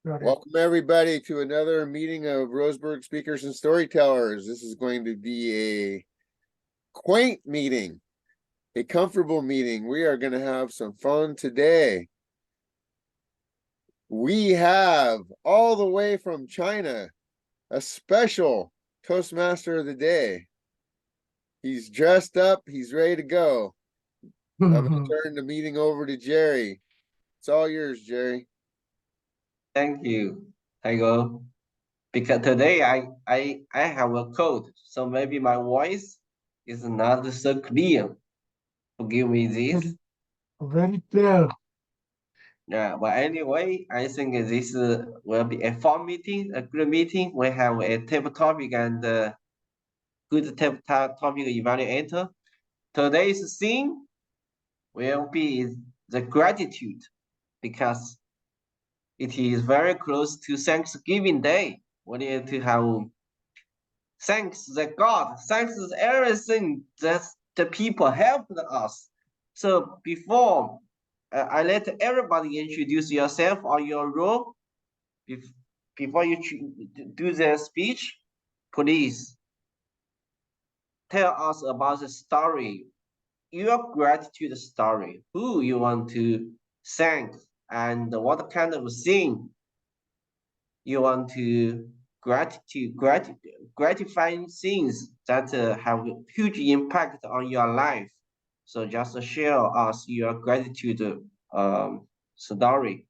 Welcome everybody to another meeting of Roseburg speakers and storytellers. This is going to be a quaint meeting, a comfortable meeting. We are going to have some fun today. We have all the way from China, a special Toastmaster of the day. He's dressed up, he's ready to go. I'm going to turn the meeting over to Jerry. It's all yours, Jerry. Thank you, Tiger. Because today I have a cold, so maybe my voice is not so clear. Forgive me this. Very clear. Yeah, but anyway, I think this will be a fun meeting, a good meeting. We have a table topic and good table topic evaluator. Today's theme will be the gratitude because it is very close to Thanksgiving Day. We need to have thanks the God, thanks everything that the people helped us. So before I let everybody introduce yourself or your role, before you do the speech, please tell us about the story, your gratitude story, who you want to thank, and what kind of thing you want to gratifying things that have huge impact on your life. So just share us your gratitude story.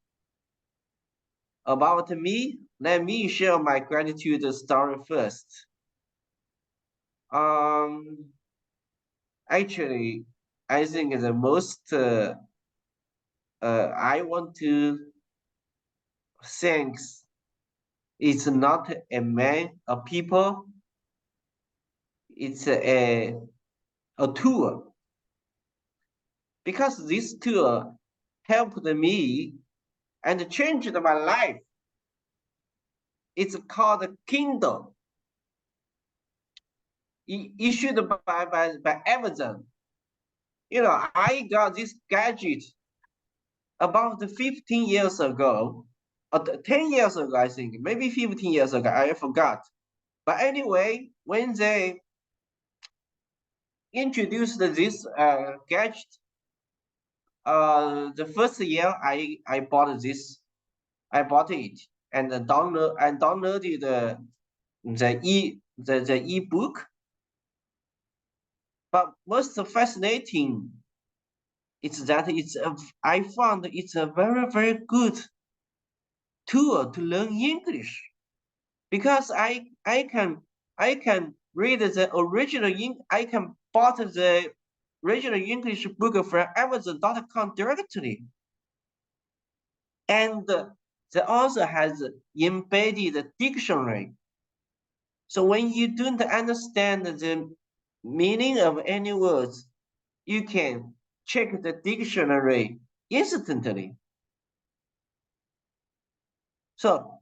About me, let me share my gratitude story first. Actually, I think the most I want to thanks it's not a man, a people, it's a tool. Because this tool helped me and changed my life. It's called Kindle. Issued by Amazon. You know, I got this gadget about 15 years ago, or 10 years ago, I think, maybe 15 years ago, I forgot. But anyway, when they introduced this gadget, the first year I bought this, I bought it and downloaded the ebook. But most fascinating is that I found it's a very good tool to learn English because I can read the original I can bought the original English book from Amazon.com directly, and the author has embedded dictionary. So when you don't understand the meaning of any words, you can check the dictionary instantly. So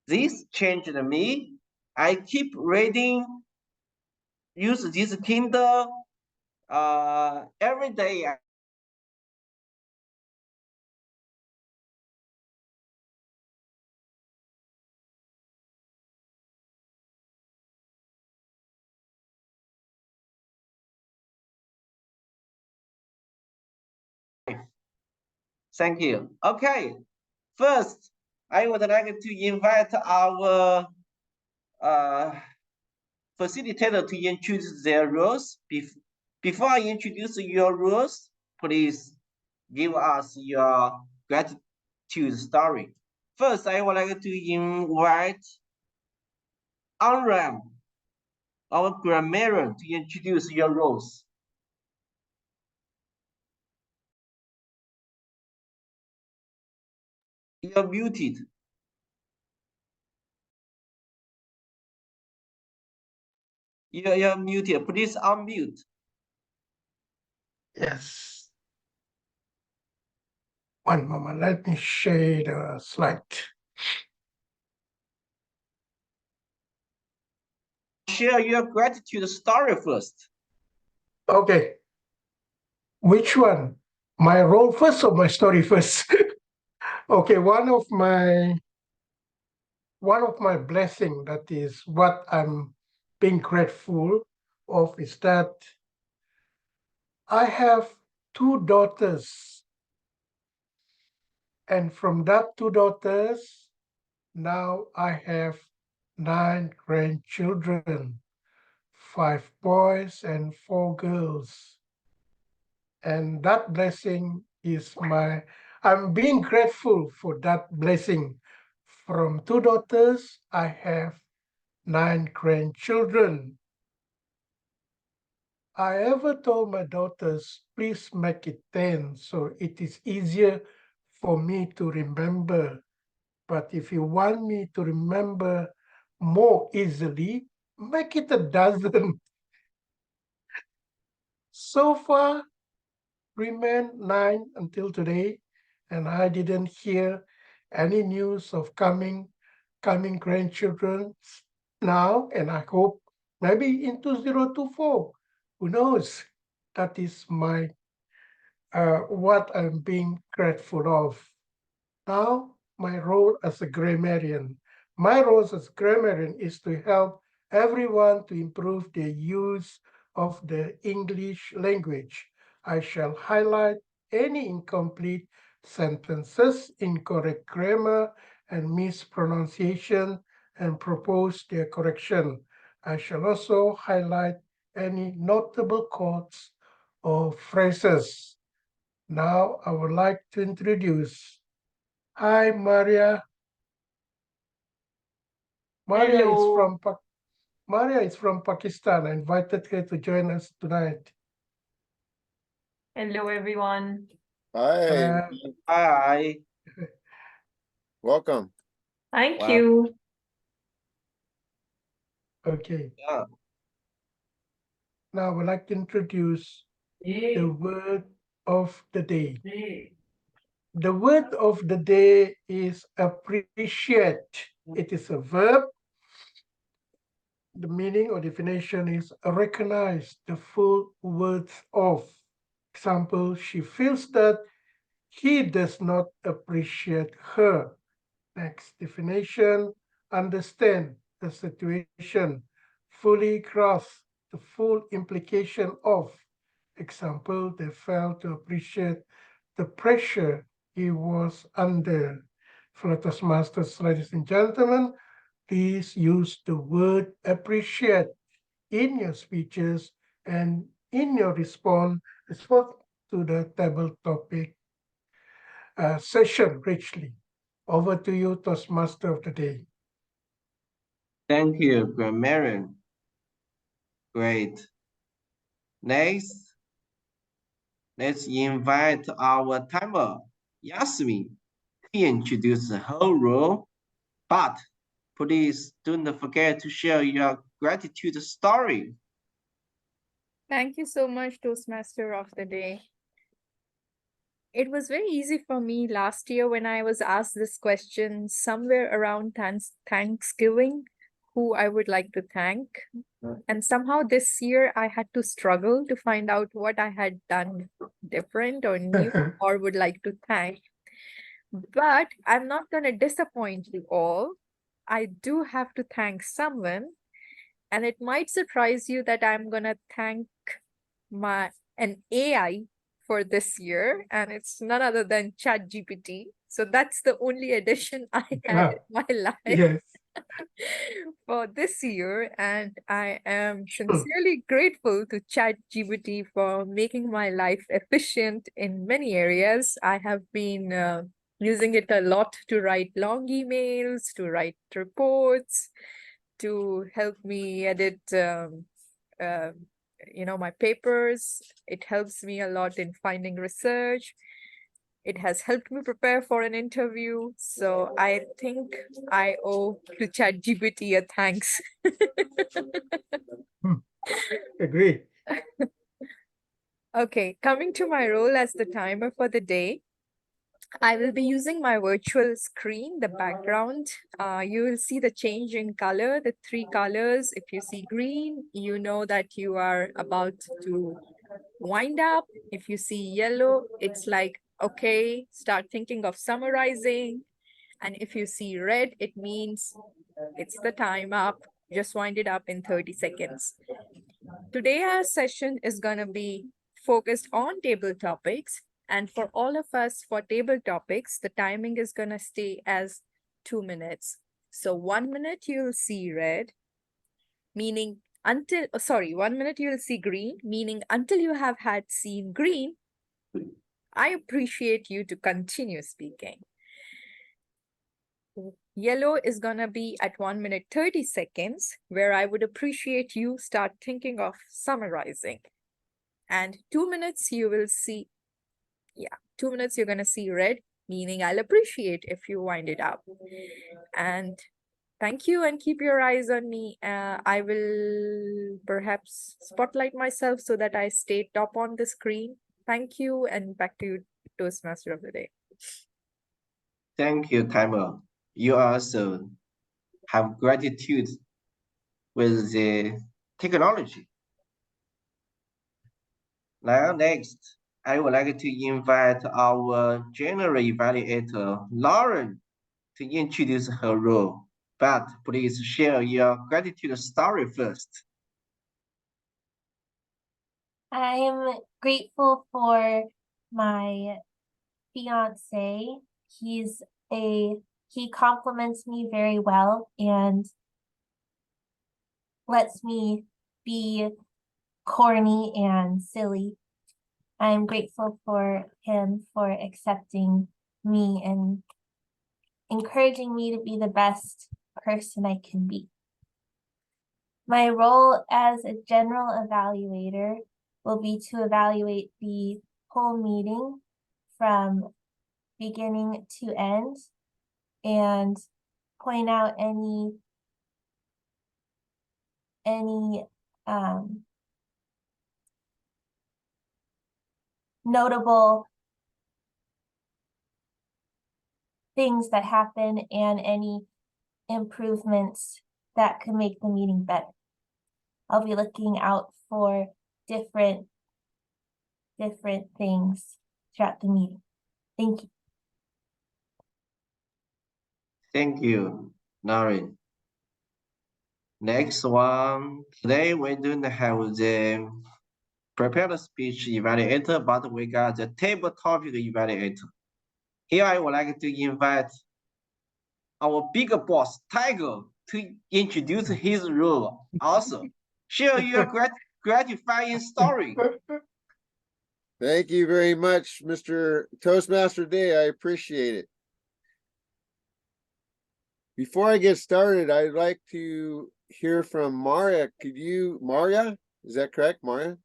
this changed me. I keep reading, use this Kindle every day. Thank you. Okay, first, I would like to invite our facilitator to introduce their rules. Before I introduce your rules, please give us your gratitude story. First, I would like to invite Amram, our grammarian, to introduce your rules. You're muted. You're muted. Please unmute. Yes. One moment. Let me share the slide. Share your gratitude story first. Okay. Which one? My role first or my story first? Okay. One of my one of my blessing, that is what I'm being grateful of, is that I have 2 daughters. And from that 2 daughters, now I have 9 grandchildren, 5 boys and 4 girls. And that blessing is I'm being grateful for that blessing. From 2 daughters, I have 9 grandchildren. I ever told my daughters, please make it 10 so it is easier for me to remember. But if you want me to remember more easily, make it a dozen. So far, remain 9 until today, and I didn't hear any news of coming grandchildren now, and I hope maybe in 2024. Who knows? That is my what I'm being grateful of. Now, my role as a grammarian. My role as a grammarian is to help everyone to improve their use of the English language. I shall highlight any incomplete sentences, incorrect grammar, and mispronunciation and propose their correction. I shall also highlight any notable quotes or phrases. Now, I would like to introduce. Hi, Maria. Maria is Hello. from Maria is from Pakistan. I invited her to join us tonight. Hello, everyone. Hi, Uh, Hi. welcome. Thank Well, you. okay. yeah. Now I would like to introduce the word of the day. The word of the day is appreciate. It is a verb. The meaning or definition is recognize the full worth of. Example, she feels that he does not appreciate her. Next definition, understand the situation, fully grasp the full implication of. Example, they failed to appreciate the pressure he was under. For Toastmasters, ladies and gentlemen, please use the word appreciate in your speeches and in your response to the table topic session richly. Over to you, Toastmaster of the day. Thank you, grammarian. Great. Next, let's invite our timer, Yasmin. He introduced the whole rule, but please don't forget to share your gratitude story. Thank you so much, Toastmaster of the day. It was very easy for me last year when I was asked this question somewhere around Thanksgiving, who I would like to thank. And somehow this year I had to struggle to find out what I had done different or new or would like to thank. But I'm not going to disappoint you all. I do have to thank someone. And it might surprise you that I'm going to thank an AI for this year, and it's none other than ChatGPT. So that's the only addition I had in my life Yes. for this year, and I am sincerely grateful to ChatGPT for making my life efficient in many areas. I have been using it a lot to write long emails, to write reports, to help me edit my papers. It helps me a lot in finding research. It has helped me prepare for an interview. So I think I owe to ChatGPT a thanks. Agree. Okay, coming to my role as the timer for the day. I will be using my virtual screen, the background. You will see the change in color, the 3 colors. If you see green, you know that you are about to wind up. If you see yellow, it's like, okay, start thinking of summarizing. And if you see red, it means it's the time up. Just wind it up in 30 seconds. Today, our session is going to be focused on table topics. And for all of us, for table topics, the timing is going to stay as 2 minutes. So 1 minute, you'll see red, meaning 1 minute you'll see green, meaning until you have had seen green, I appreciate you to continue speaking. Yellow is gonna be at 1 minute 30 seconds, where I would appreciate you start thinking of summarizing. And 2 minutes you will see, 2 minutes you're gonna see red, meaning I'll appreciate if you wind it up. And thank you, and keep your eyes on me. I will perhaps spotlight myself so that I stay top on the screen. Thank you, and back to you, Toastmaster of the day. Thank you, Timer. You also have gratitude with the technology. Now, next, I would like to invite our general evaluator, Lauren, to introduce her role. But please share your gratitude story first. I am grateful for my fiance. He compliments me very well and lets me be corny and silly. I'm grateful for him for accepting me and encouraging me to be the best person I can be. My role as a general evaluator will be to evaluate the whole meeting from beginning to end and point out any notable things that happen and any improvements that could make the meeting better. I'll be looking out for different things throughout the meeting. Thank you. Thank you, Lauren. Next one, today we don't have the prepared speech evaluator, but we got the table topic evaluator. Here I would like to invite our big boss, Tiger, to introduce his role. Also, share your gratifying story. Thank you very much, Mr. Toastmaster Day. I appreciate it. Before I get started, I'd like to hear from Maria. Maria, is that correct, Maria?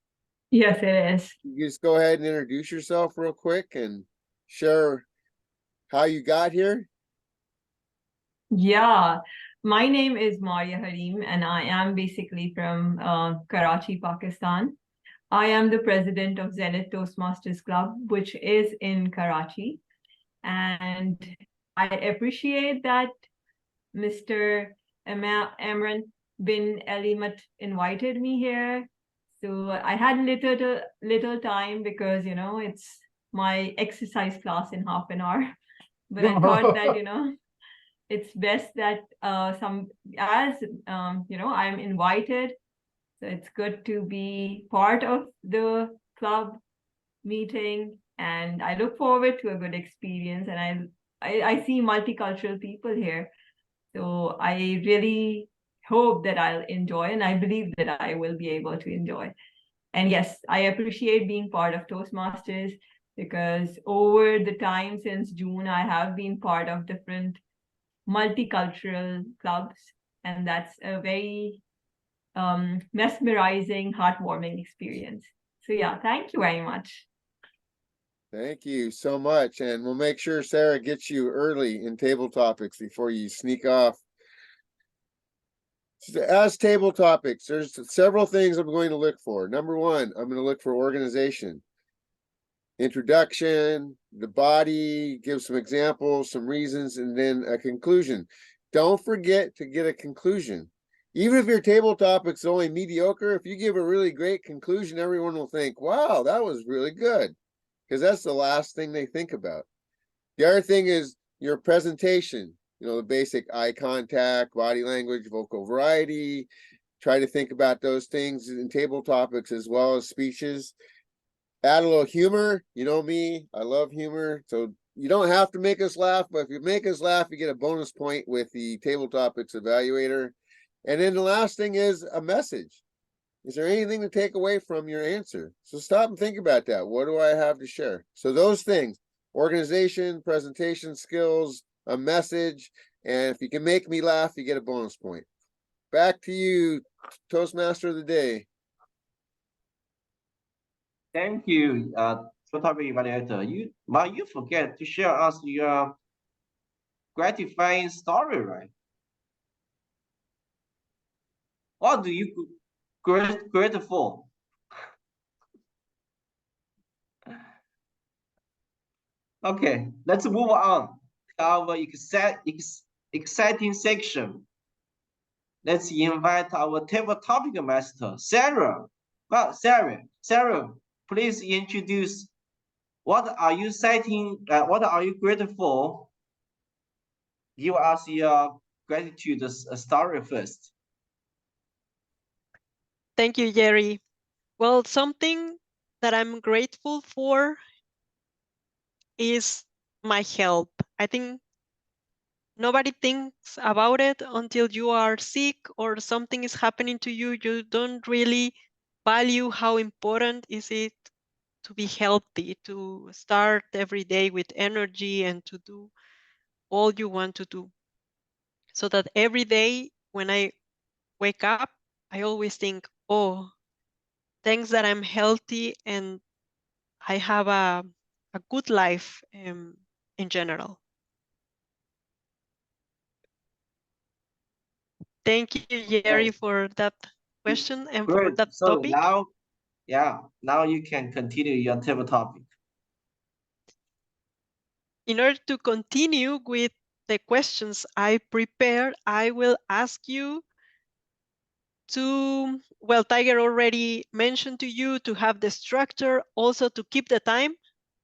Yes, it is. You just go ahead and introduce yourself real quick and share how you got here. Yeah, my name is Maria Harim, and I am basically from Karachi, Pakistan. I am the president of Zenith Toastmasters Club, which is in Karachi. And I appreciate that Mr. Amran bin Elimat invited me here. So I had little time because, it's my exercise class in half an hour. But I thought that, it's best that I'm invited. So it's good to be part of the club meeting, and I look forward to a good experience. And I see multicultural people here. So I really hope that I'll enjoy, and I believe that I will be able to enjoy. And yes, I appreciate being part of Toastmasters because over the time since June, I have been part of different multicultural clubs, and that's a very mesmerizing, heartwarming experience. So yeah, thank you very much. Thank you so much. And we'll make sure Sarah gets you early in table topics before you sneak off. As table topics, there's several things I'm going to look for. Number one, I'm going to look for organization. Introduction, the body, give some examples, some reasons, and then a conclusion. Don't forget to get a conclusion. Even if your table topic's only mediocre, if you give a really great conclusion, everyone will think, wow, that was really good. Because that's the last thing they think about. The other thing is your presentation, the basic eye contact, body language, vocal variety. Try to think about those things in table topics as well as speeches. Add a little humor. You know me, I love humor. So you don't have to make us laugh, but if you make us laugh, you get a bonus point with the table topics evaluator. And then the last thing is a message. Is there anything to take away from your answer? So stop and think about that. What do I have to share? So those things, organization, presentation skills, a message, and if you can make me laugh, you get a bonus point. Back to you, Toastmaster of the day. Thank you, topic evaluator. You forget to share us your gratifying story, right? What do you grateful? Okay, let's move on to our exciting section. Let's invite our table topic master, Sarah. Well, Sarah, please introduce what are you citing? What are you grateful for? Give us your gratitude story first. Thank you, Jerry. Well, something that I'm grateful for is my health. I think nobody thinks about it until you are sick or something is happening to you. You don't really value how important is it to be healthy, to start every day with energy and to do all you want to do. So that every day when I wake up, I always think, oh, thanks that I'm healthy and I have a good life in general. Thank you, Jerry, for that question and for Great. that So topic. now you can continue your table topic. In order to continue with the questions I prepared, I will ask you to, well, Tiger already mentioned to you to have the structure, also to keep the time.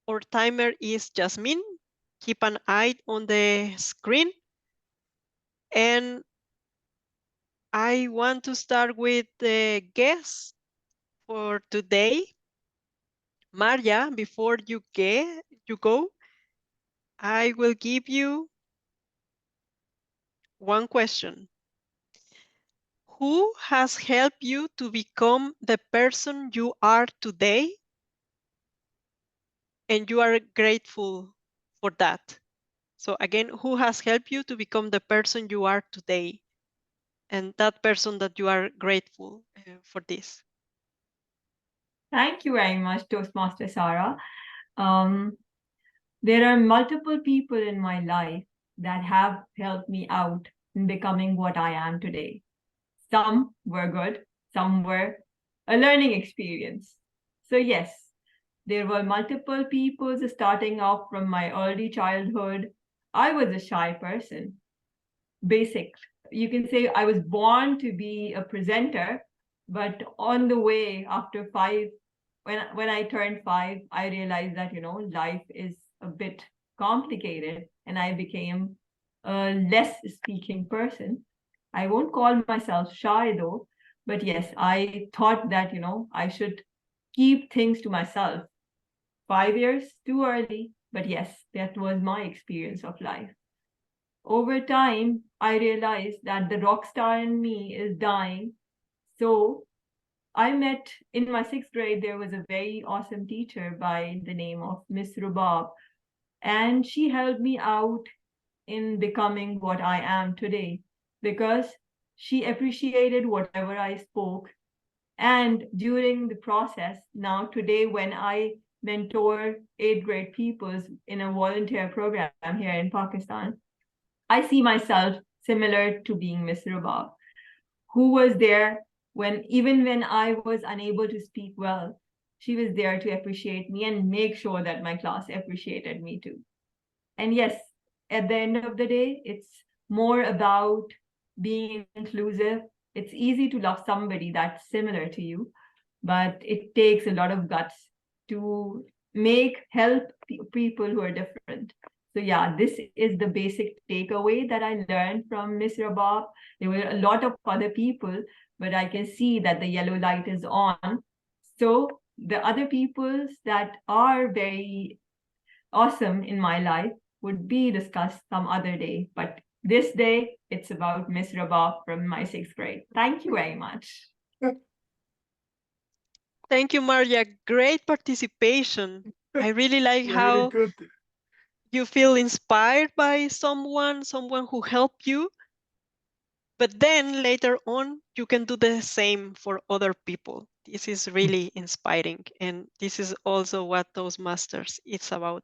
Our timer is Jasmine. Keep an eye on the screen. And I want to start with the guest for today. Maria, before you go, I will give you one question. Who has helped you to become the person you are today? And you are grateful for that. So again, who has helped you to become the person you are today? And that person that you are grateful for this. Thank you very much, Toastmaster Sarah. There are multiple people in my life that have helped me out in becoming what I am today. Some were good, some were a learning experience. So yes, there were multiple people starting off from my early childhood. I was a shy person. Basic. You can say I was born to be a presenter, but on the way after 5, when I turned 5, I realized that, life is a bit complicated and I became a less speaking person. I won't call myself shy though, but yes, I thought that, I should keep things to myself. 5 years, too early, but yes, that was my experience of life. Over time, I realized that the rock star in me is dying. So I met in my 6th grade, there was a very awesome teacher by the name of Miss Rubab, and she helped me out in becoming what I am today because she appreciated whatever I spoke. And during the process, now today, when I mentor 8th grade pupils in a volunteer program here in Pakistan, I see myself similar to being Miss Rubab, who was there even when I was unable to speak well. She was there to appreciate me and make sure that my class appreciated me too. And yes, at the end of the day, it's more about being inclusive. It's easy to love somebody that's similar to you, but it takes a lot of guts to help people who are different. So yeah, this is the basic takeaway that I learned from Miss Rabab. There were a lot of other people, but I can see that the yellow light is on. So the other peoples that are very awesome in my life would be discussed some other day. But this day, it's about Miss Rabab from my 6th grade. Thank you very much. Thank you, Maria. Great participation. I really like Very how good. you feel inspired by someone who helped you, but then later on, you can do the same for other people. This is really inspiring. And this is also what Toastmasters is about.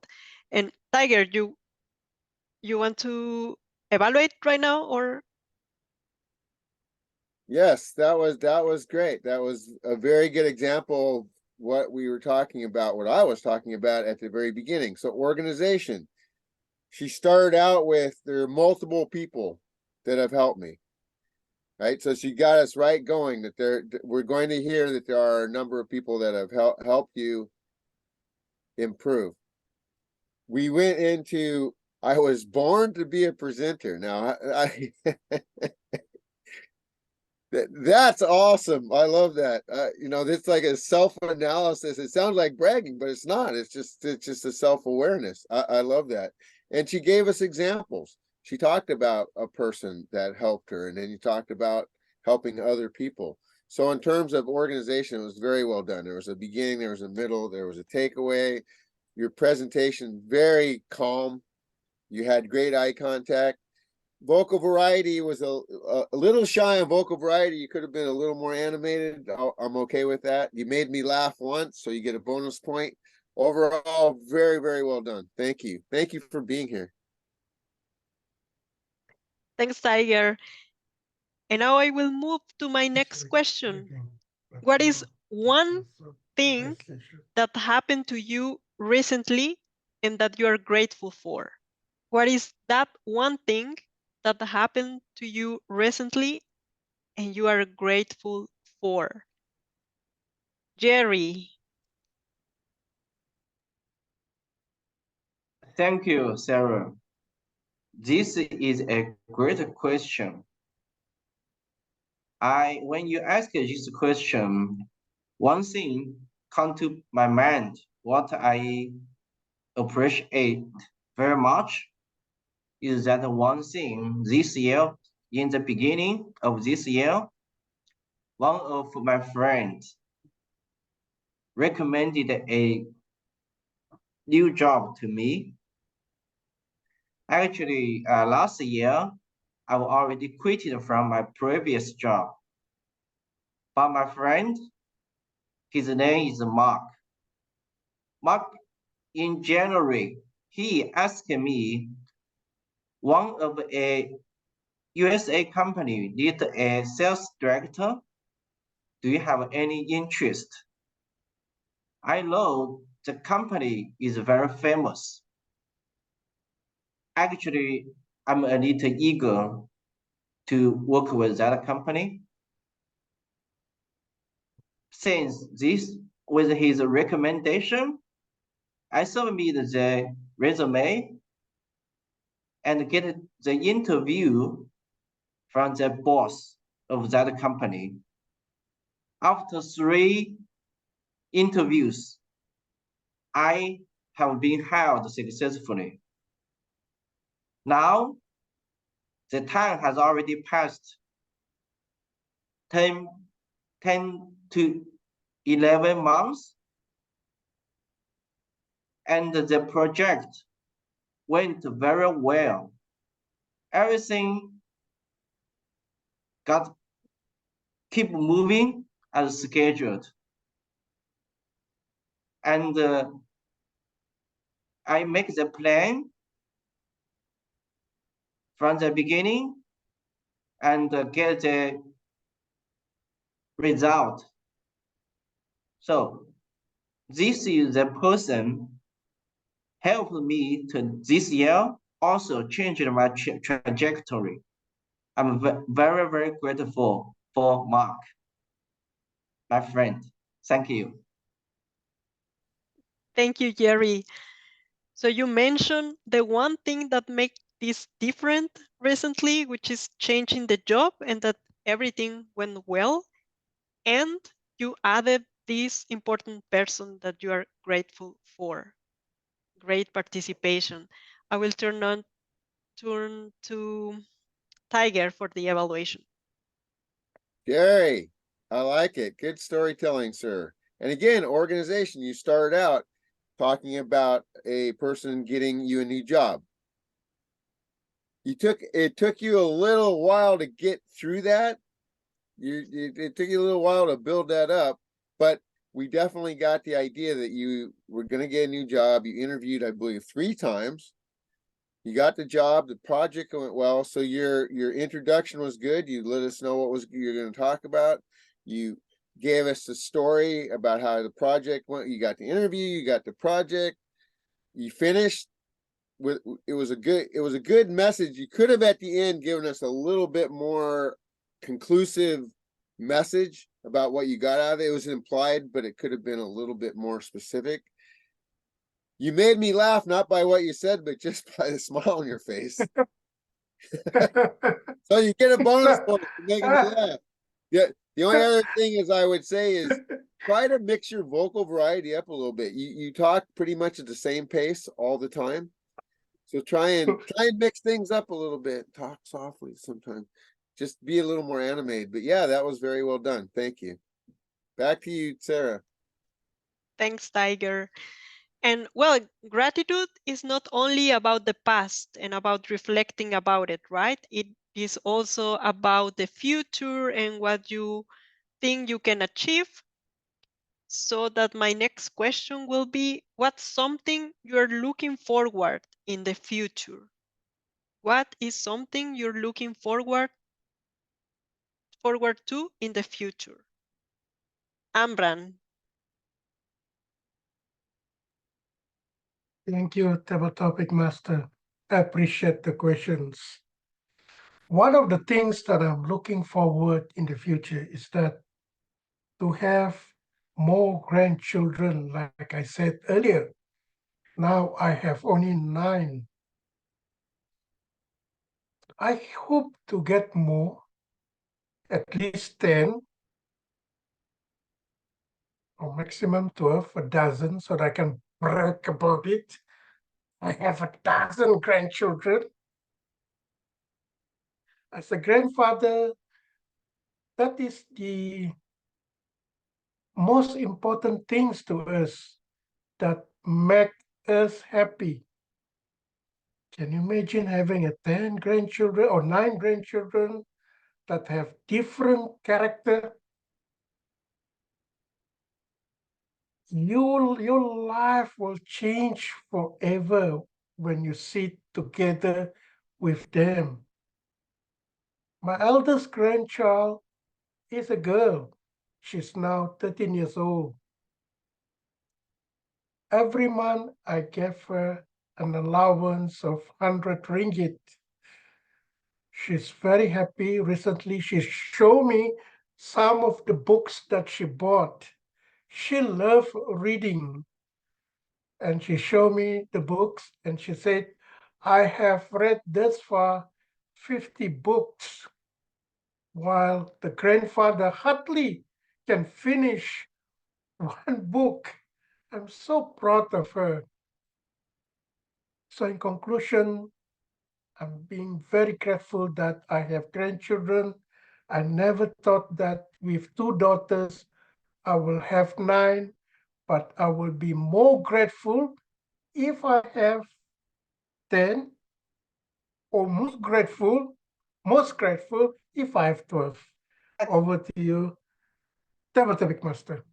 And Tiger, you want to evaluate right now, or? Yes, that was great. That was a very good example of what we were talking about, what I was talking about at the very beginning. So organization. She started out with there are multiple people that have helped me. Right. So she got us right going that we're going to hear that there are a number of people that have helped you improve. We went into I was born to be a presenter. Now that's awesome. I love that. It's like a self-analysis. It sounds like bragging, but it's not. It's just a self-awareness. I love that. And she gave us examples. She talked about a person that helped her, and then you talked about helping other people. So in terms of organization, it was very well done. There was a beginning, there was a middle, there was a takeaway. Your presentation, very calm. You had great eye contact. Vocal variety was a little shy on vocal variety. You could have been a little more animated. I'm okay with that. You made me laugh once, so you get a bonus point. Overall, very, very well done. Thank you. Thank you for being here. Thanks, Tiger. And now I will move to my next question. What is one thing that happened to you recently and that you are grateful for? What is that one thing that happened to you recently and you are grateful for? Jerry. Thank you, Sarah. This is a great question. When you ask this question, one thing come to my mind, what I appreciate very much is that one thing this year, in the beginning of this year, one of my friends recommended a new job to me. Actually, last year, I already quitted from my previous job. But my friend, his name is Mark. Mark, in January, he asked me, one of a USA company need a sales director. Do you have any interest? I know the company is very famous. Actually, I'm a little eager to work with that company. Since this, with his recommendation, I submitted the resume and get the interview from the boss of that company. After 3 interviews, I have been hired successfully. Now, the time has already passed 10 to 11 months, and the project went very well. Everything keep moving as scheduled. And I make the plan from the beginning and get the result. So this is the person helped me to this year also changed my trajectory. I'm very, very grateful for Mark, my friend. Thank you. Thank you, Jerry. So you mentioned the one thing that makes this different recently, which is changing the job and that everything went well. And you added this important person that you are grateful for. Great participation. I will turn to Tiger for the evaluation. Gary, I like it. Good storytelling, sir. And again, organization, you started out talking about a person getting you a new job. It took you a little while to get through that. It took you a little while to build that up, but we definitely got the idea that you were going to get a new job. You interviewed, I believe, 3 times. You got the job. The project went well. So your introduction was good. You let us know what you're going to talk about. You gave us the story about how the project went. You got the interview. You got the project. You finished with it was a good message. You could have at the end given us a little bit more conclusive message about what you got out of it. It was implied, but it could have been a little bit more specific. You made me laugh, not by what you said, but just by the smile on your face. So you get a bonus point for making me laugh. Yeah. The only other thing is I would say is try to mix your vocal variety up a little bit. You talk pretty much at the same pace all the time. So try and mix things up a little bit. Talk softly sometimes. Just be a little more animated. But yeah, that was very well done. Thank you. Back to you, Sarah. Thanks, Tiger. And well, gratitude is not only about the past and about reflecting about it, right? It is also about the future and what you think you can achieve. So that my next question will be, what's something you're looking forward in the future? What is something you're looking forward to in the future? Amran. Thank you, Topic Master. I appreciate the questions. One of the things that I'm looking forward in the future is that to have more grandchildren, like I said earlier. Now I have only 9. I hope to get more, at least 10, or maximum 12, a dozen, so that I can brag about it. I have a dozen grandchildren. As a grandfather, that is the most important things to us that make us happy. Can you imagine having 10 grandchildren or 9 grandchildren that have different character? Your life will change forever when you sit together with them. My eldest grandchild is a girl. She's now 13 years old. Every month, I give her an allowance of 100 ringgit. She's very happy. Recently, she showed me some of the books that she bought. She loved reading. And she showed me the books and she said, I have read thus far 50 books, while the grandfather hardly can finish one book. I'm so proud of her. So in conclusion, I'm being very grateful that I have grandchildren. I never thought that with 2 daughters, I will have 9, but I will be more grateful if I have 10, or most grateful if I have 12. Over to you, Topic Master.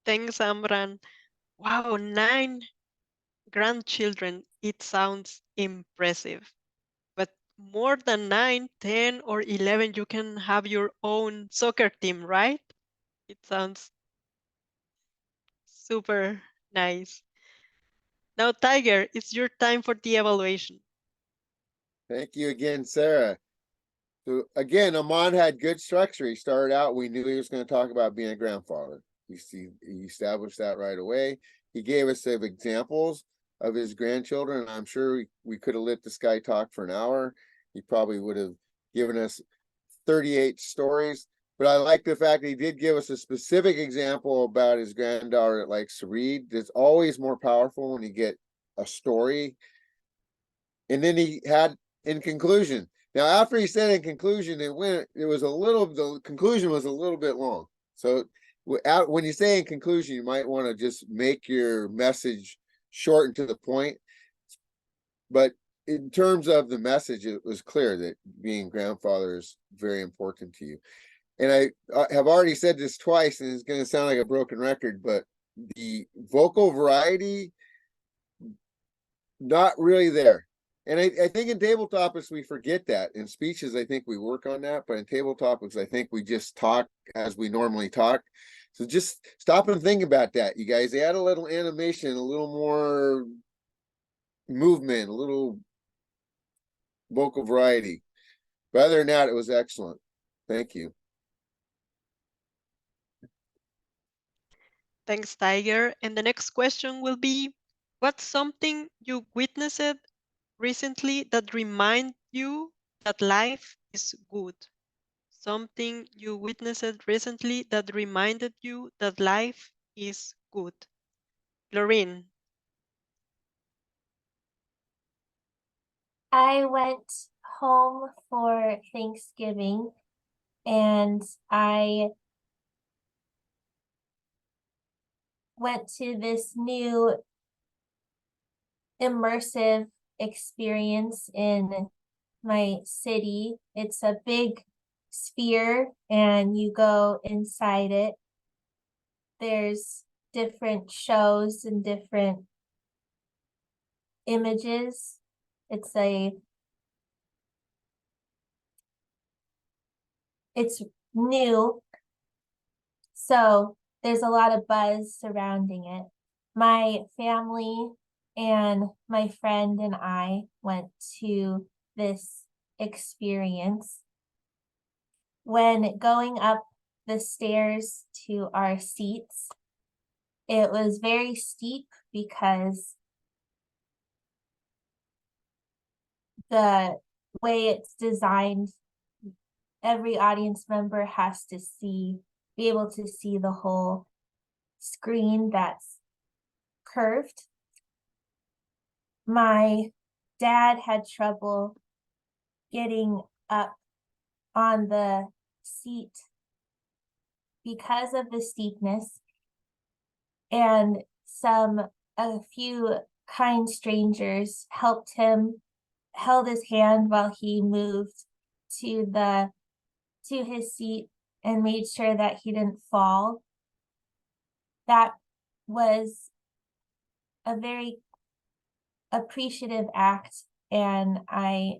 Thanks, Amran. Wow, 9 grandchildren. It sounds impressive. But more than 9, 10, or 11, you can have your own soccer team, right? It sounds super nice. Now, Tiger, it's your time for the evaluation. Thank you again, Sarah. So again, Amon had good structure. He started out, we knew he was going to talk about being a grandfather. He established that right away. He gave us some examples of his grandchildren. I'm sure we could have lit the Sky Talk for an hour. He probably would have given us 38 stories. But I like the fact that he did give us a specific example about his granddaughter that likes to read. It's always more powerful when you get a story. And then he had in conclusion. Now, after he said in conclusion, the conclusion was a little bit long. So when you say in conclusion, you might want to just make your message short and to the point. But in terms of the message, it was clear that being grandfather is very important to you. And I have already said this twice, and it's going to sound like a broken record, but the vocal variety, not really there. And I think in table topics, we forget that. In speeches, I think we work on that. But in table topics, I think we just talk as we normally talk. So just stop and think about that, you guys. Add a little animation, a little more movement, a little vocal variety. But other than that, it was excellent. Thank you. Thanks, Tiger. And the next question will be, what's something you witnessed recently that reminds you that life is good? Something you witnessed recently that reminded you that life is good. Lorraine. I went home for Thanksgiving and I went to this new immersive experience in my city. It's a big sphere and you go inside it. There's different shows and different images. It's new, so there's a lot of buzz surrounding it. My family and my friend and I went to this experience. When going up the stairs to our seats, it was very steep because the way it's designed, every audience member has to be able to see the whole screen that's curved. My dad had trouble getting up on the seat because of the steepness, and a few kind strangers helped him, held his hand while he moved to his seat and made sure that he didn't fall. That was a very appreciative act, and I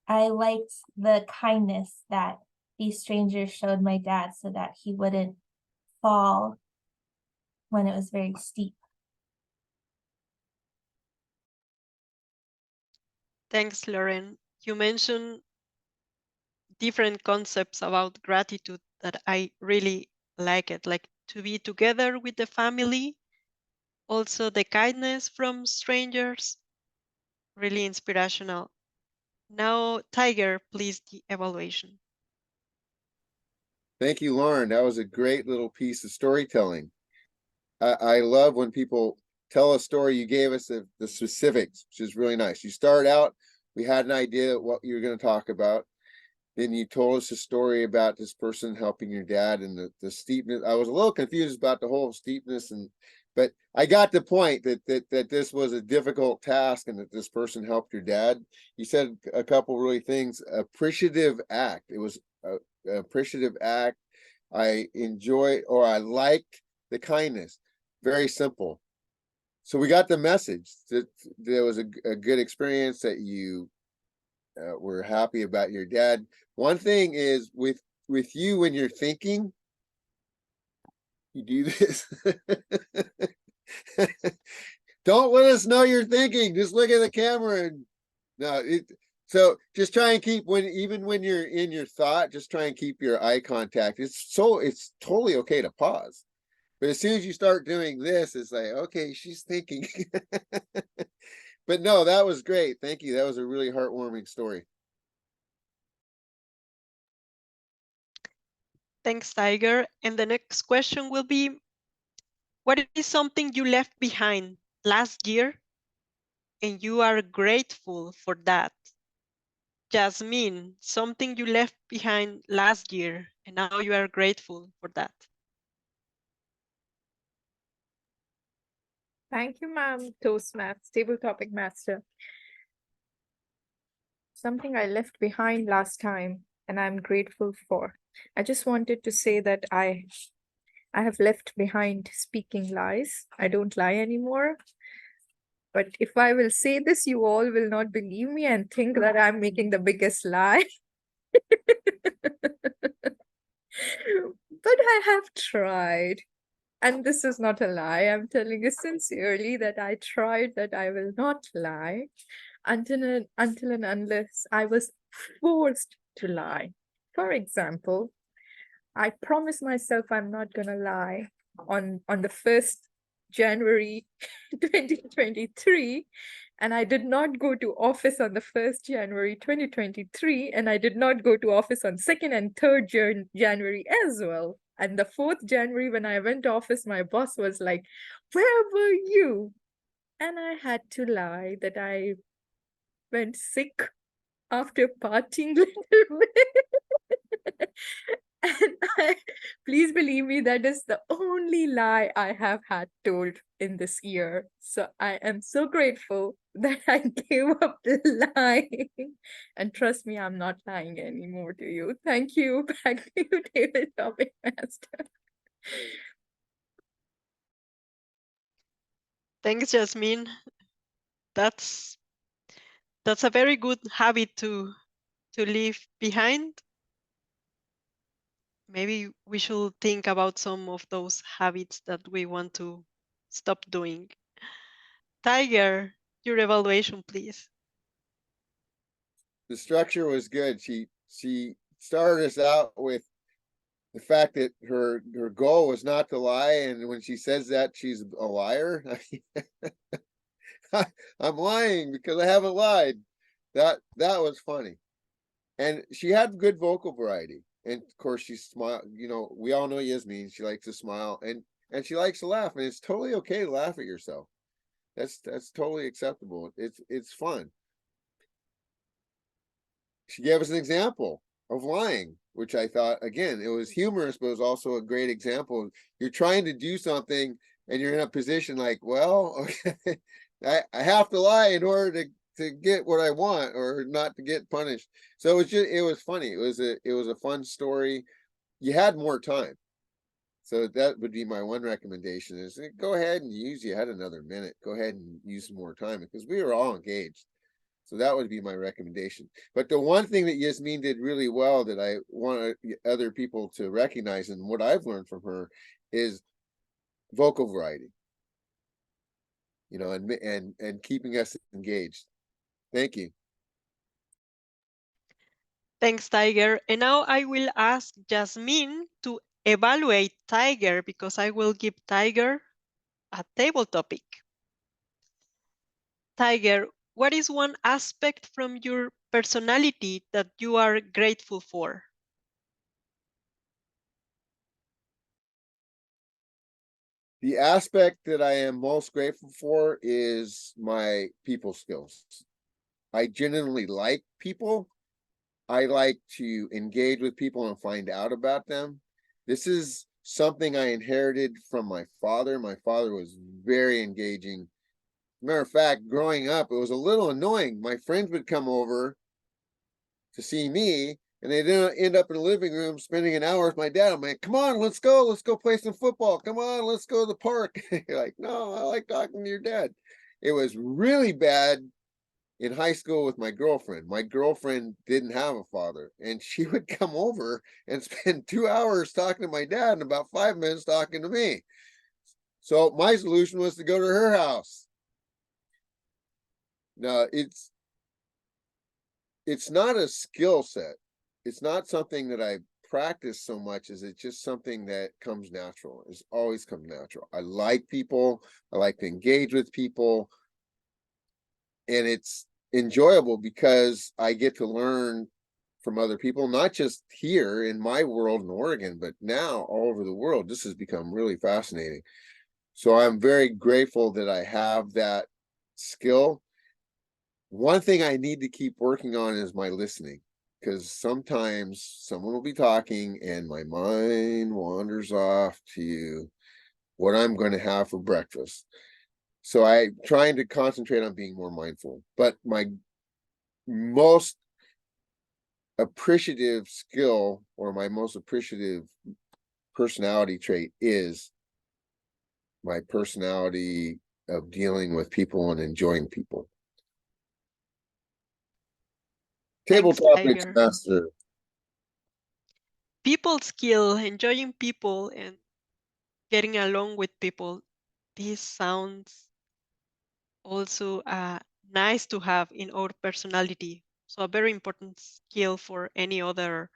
liked the kindness that these strangers showed my dad so that he wouldn't fall when it was very steep. Thanks, Lauren. You mentioned different concepts about gratitude that I really like it, like to be together with the family, also the kindness from strangers, really inspirational. Now, Tiger, please, the evaluation. Thank you, Lauren. That was a great little piece of storytelling. I love when people tell a story. You gave us the specifics, which is really nice. You start out, we had an idea of what you're going to talk about. Then you told us a story about this person helping your dad and the steepness. I was a little confused about the whole steepness, but I got the point that this was a difficult task and that this person helped your dad. You said a couple really things. Appreciative act. It was an appreciative act. I liked the kindness. Very simple. So we got the message that there was a good experience, that you were happy about your dad. One thing is with you, when you're thinking, you do this. Don't let us know you're thinking. Just look at the camera and so just try and keep even when you're in your thought, just try and keep your eye contact. It's totally okay to pause. But as soon as you start doing this, it's like, okay, she's thinking. But no, that was great. Thank you. That was a really heartwarming story. Thanks, Tiger. And the next question will be, what is something you left behind last year and you are grateful for that? Jasmine, something you left behind last year and now you are grateful for that. Thank you, ma'am. Toastmasters, table topic master. Something I left behind last time and I'm grateful for. I just wanted to say that I have left behind speaking lies. I don't lie anymore. But if I will say this, you all will not believe me and think that I'm making the biggest lie. But I have tried. And this is not a lie. I'm telling you sincerely that I tried, that I will not lie until and unless I was forced to lie. For example, I promised myself I'm not gonna lie on the 1st January 2023, and I did not go to office on the 1st January 2023, and I did not go to office on 2nd and 3rd January as well. And the 4th January, when I went to office, my boss was like, "Where were you?" And I had to lie that I went sick after partying a little bit. And please believe me, that is the only lie I have had told in this year. So I am so grateful that I gave up lying. And trust me, I'm not lying anymore to you. Thank you. Back to you, David Topic Master. Thanks, Jasmine. That's a very good habit to leave behind. Maybe we should think about some of those habits that we want to stop doing. Tiger, your evaluation, please. The structure was good. She started us out with the fact that her goal was not to lie, and when she says that, she's a liar. I'm lying because I haven't lied. That was funny. And she had good vocal variety. And of course she smiled, you know, we all know Yasmin, she likes to smile and she likes to laugh, and it's totally okay to laugh at yourself. That's totally acceptable. It's fun. She gave us an example of lying, which I thought, again, it was humorous, but it was also a great example. You're trying to do something and you're in a position like, well, okay, I have to lie in order to get what I want or not to get punished. So it was funny. It was a fun story. You had more time. So that would be my one recommendation is go ahead and you had another minute. Go ahead and use some more time because we were all engaged. So that would be my recommendation. But the one thing that Yasmin did really well that I want other people to recognize, and what I've learned from her, is vocal variety. You know, and keeping us engaged. Thank you. Thanks, Tiger. And now I will ask Jasmine to evaluate Tiger because I will give Tiger a table topic. Tiger, what is one aspect from your personality that you are grateful for? The aspect that I am most grateful for is my people skills. I genuinely like people. I like to engage with people and find out about them. This is something I inherited from my father. My father was very engaging. Matter of fact, growing up, it was a little annoying. My friends would come over to see me, and they'd end up in the living room spending an hour with my dad. I'm like, come on, let's go play some football. Come on, let's go to the park. You're like, no, I like talking to your dad. It was really bad in high school with my girlfriend. My girlfriend didn't have a father, and she would come over and spend 2 hours talking to my dad and about 5 minutes talking to me. So my solution was to go to her house. No, it's not a skill set. It's not something that I practice so much as it's just something that comes natural. It's always come natural. I like people. I like to engage with people. And it's enjoyable because I get to learn from other people, not just here in my world in Oregon, but now all over the world. This has become really fascinating. So I'm very grateful that I have that skill. One thing I need to keep working on is my listening, because sometimes someone will be talking and my mind wanders off to what I'm going to have for breakfast. So I'm trying to concentrate on being more mindful. But my most appreciative skill, or my most appreciative personality trait, is my personality of dealing with people and enjoying people. Table Thanks, topics Tiger. master. People skill, enjoying people and getting along with people. This sounds also nice to have in our personality. So a very important skill for any other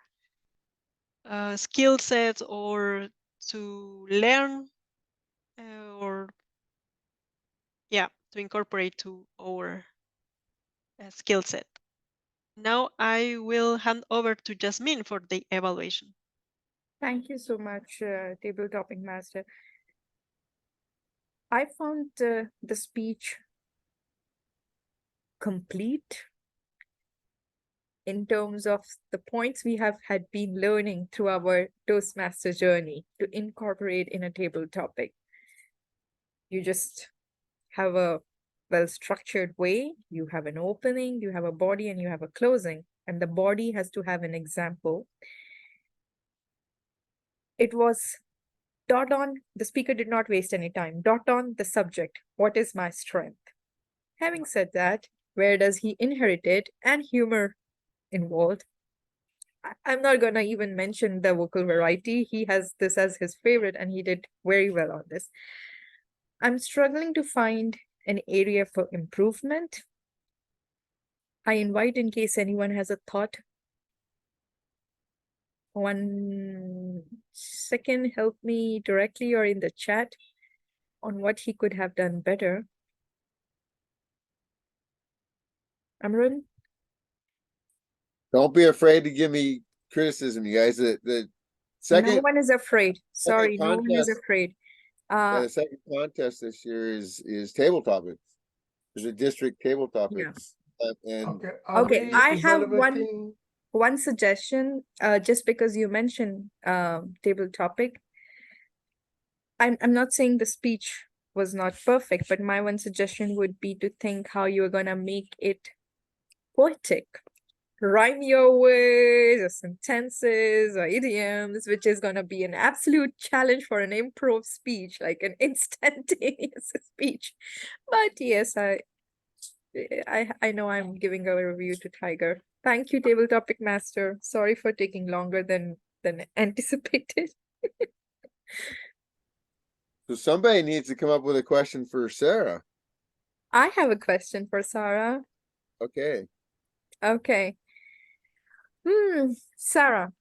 skill set, or to learn, or yeah, to incorporate to our skill set. Now I will hand over to Jasmine for the evaluation. Thank you so much, Table Topic Master. I found the speech complete in terms of the points we have had been learning through our Toastmaster journey to incorporate in a table topic. You just have a well-structured way, you have an opening, you have a body, and you have a closing, and the body has to have an example. It was dot on, the speaker did not waste any time, dot on the subject, what is my strength? Having said that, where does he inherit it, and humor involved. I'm not gonna even mention the vocal variety. He has this as his favorite and he did very well on this. I'm struggling to find an area for improvement. I invite, in case anyone has a thought. 1 second, help me directly or in the chat on what he could have done better. Amrun? Don't be afraid to give me criticism, you guys. The No second one is afraid. Sorry, no one is contest, afraid. the second contest this year is table topics. There's a district table topics. And Okay, are Okay, we I have evaluating? one suggestion, just because you mentioned table topic. I'm not saying the speech was not perfect, but my one suggestion would be to think how you're gonna make it poetic. Rhyme your words or sentences or idioms, which is gonna be an absolute challenge for an improv speech, like an instantaneous speech. But yes, I know I'm giving a review to Tiger. Thank you, Table Topic Master. Sorry for taking longer than anticipated. so somebody needs to come up with a question for Sarah. I have a question for Sarah. Okay. Okay. Sarah,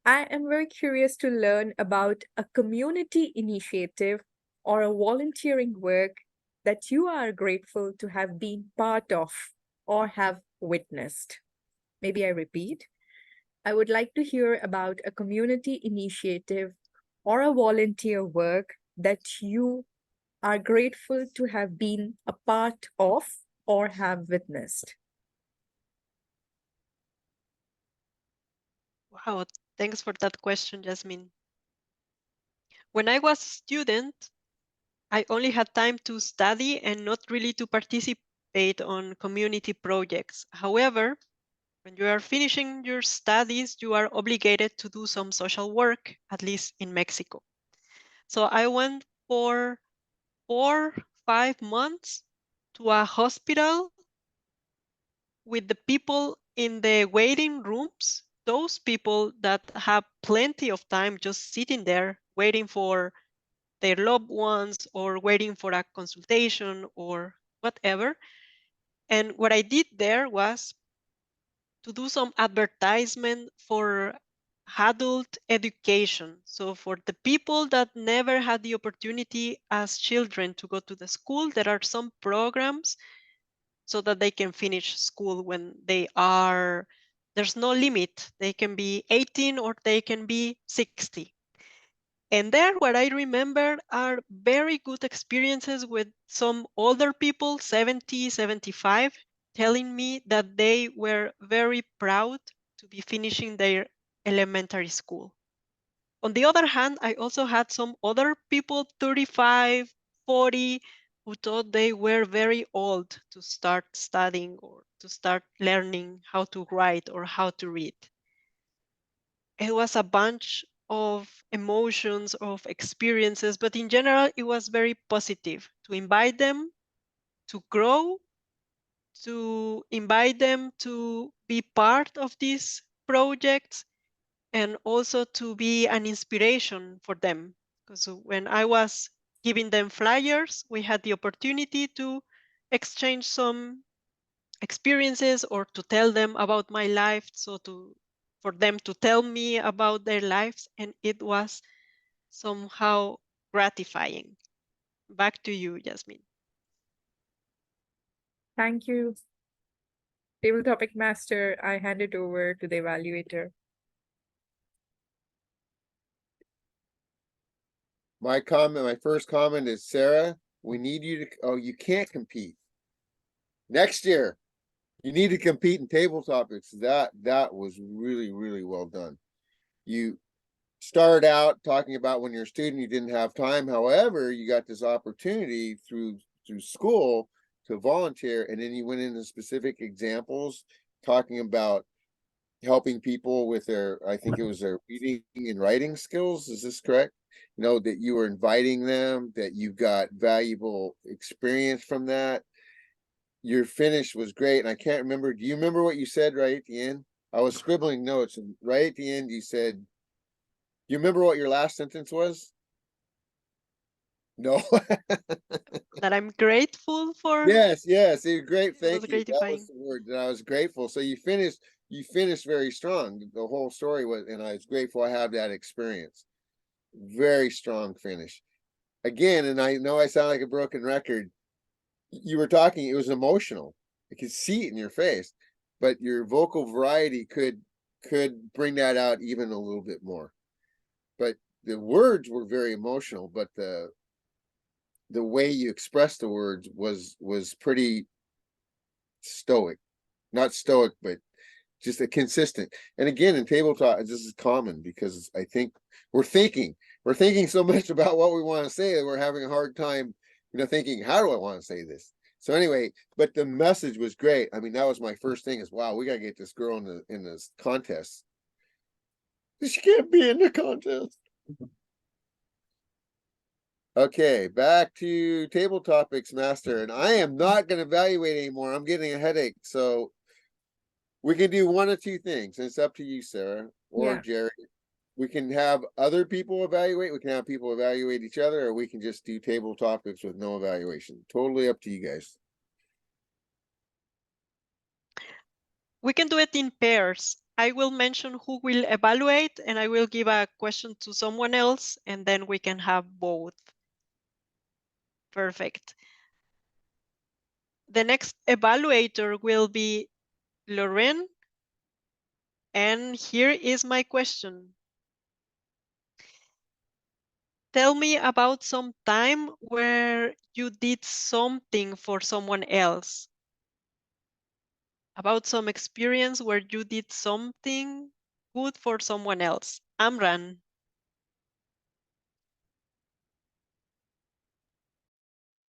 I am very curious to learn about a community initiative or a volunteering work that you are grateful to have been part of or have witnessed. Maybe I repeat. I would like to hear about a community initiative or a volunteer work that you are grateful to have been a part of or have witnessed. Wow, thanks for that question, Jasmine. When I was a student, I only had time to study and not really to participate on community projects. However, when you are finishing your studies, you are obligated to do some social work, at least in Mexico. So I went for 4-5 months to a hospital with the people in the waiting rooms, those people that have plenty of time just sitting there waiting for their loved ones or waiting for a consultation or whatever. And what I did there was to do some advertisement for adult education. So for the people that never had the opportunity as children to go to the school, there are some programs so that they can finish school when they are, there's no limit. They can be 18 or they can be 60. And there, what I remember are very good experiences with some older people, 70, 75, telling me that they were very proud to be finishing their elementary school. On the other hand, I also had some other people, 35, 40, who thought they were very old to start studying or to start learning how to write or how to read. It was a bunch of emotions, of experiences, but in general, it was very positive to invite them to grow, to invite them to be part of these projects, and also to be an inspiration for them. Because when I was giving them flyers, we had the opportunity to exchange some experiences or to tell them about my life, so for them to tell me about their lives, and it was somehow gratifying. Back to you, Jasmine. Thank you, Table Topic Master. I hand it over to the evaluator. My first comment is, Sarah, we need you to, oh, you can't compete. Next year, you need to compete in table topics. That was really, really well done. You started out talking about when you're a student, you didn't have time. However, you got this opportunity through school to volunteer, and then you went into specific examples talking about helping people with their, I think it was their reading and writing skills. Is this correct? You know, that you were inviting them, that you got valuable experience from that. Your finish was great. And I can't remember. Do you remember what you said right at the end? I was scribbling notes, and right at the end, you said, you remember what your last sentence was? No. That I'm grateful for. Yes, yes, it was great. It Thank was you. That was gratifying. the word that I was grateful. So you finished very strong. The whole story was, and I was grateful I had that experience. Very strong finish. Again, and I know I sound like a broken record. You were talking, it was emotional. I could see it in your face, but your vocal variety could bring that out even a little bit more. But the words were very emotional, but the way you expressed the words was pretty stoic. Not stoic, but just a consistent. And again, in table talk, this is common because I think we're thinking so much about what we want to say that we're having a hard time, thinking, how do I want to say this? So anyway, but the message was great. I mean, that was my first thing is, wow, we got to get this girl in this contest. She can't be in the contest. Okay, back to table topics, master. And I am not going to evaluate anymore. I'm getting a headache. So we can do one of two things. It's up to you, Sarah or Yeah. Jerry. We can have other people evaluate. We can have people evaluate each other, or we can just do table topics with no evaluation. Totally up to you guys. We can do it in pairs. I will mention who will evaluate, and I will give a question to someone else, and then we can have both. Perfect. The next evaluator will be Lorraine. And here is my question. Tell me about some time where you did something for someone else. About some experience where you did something good for someone else. Amran.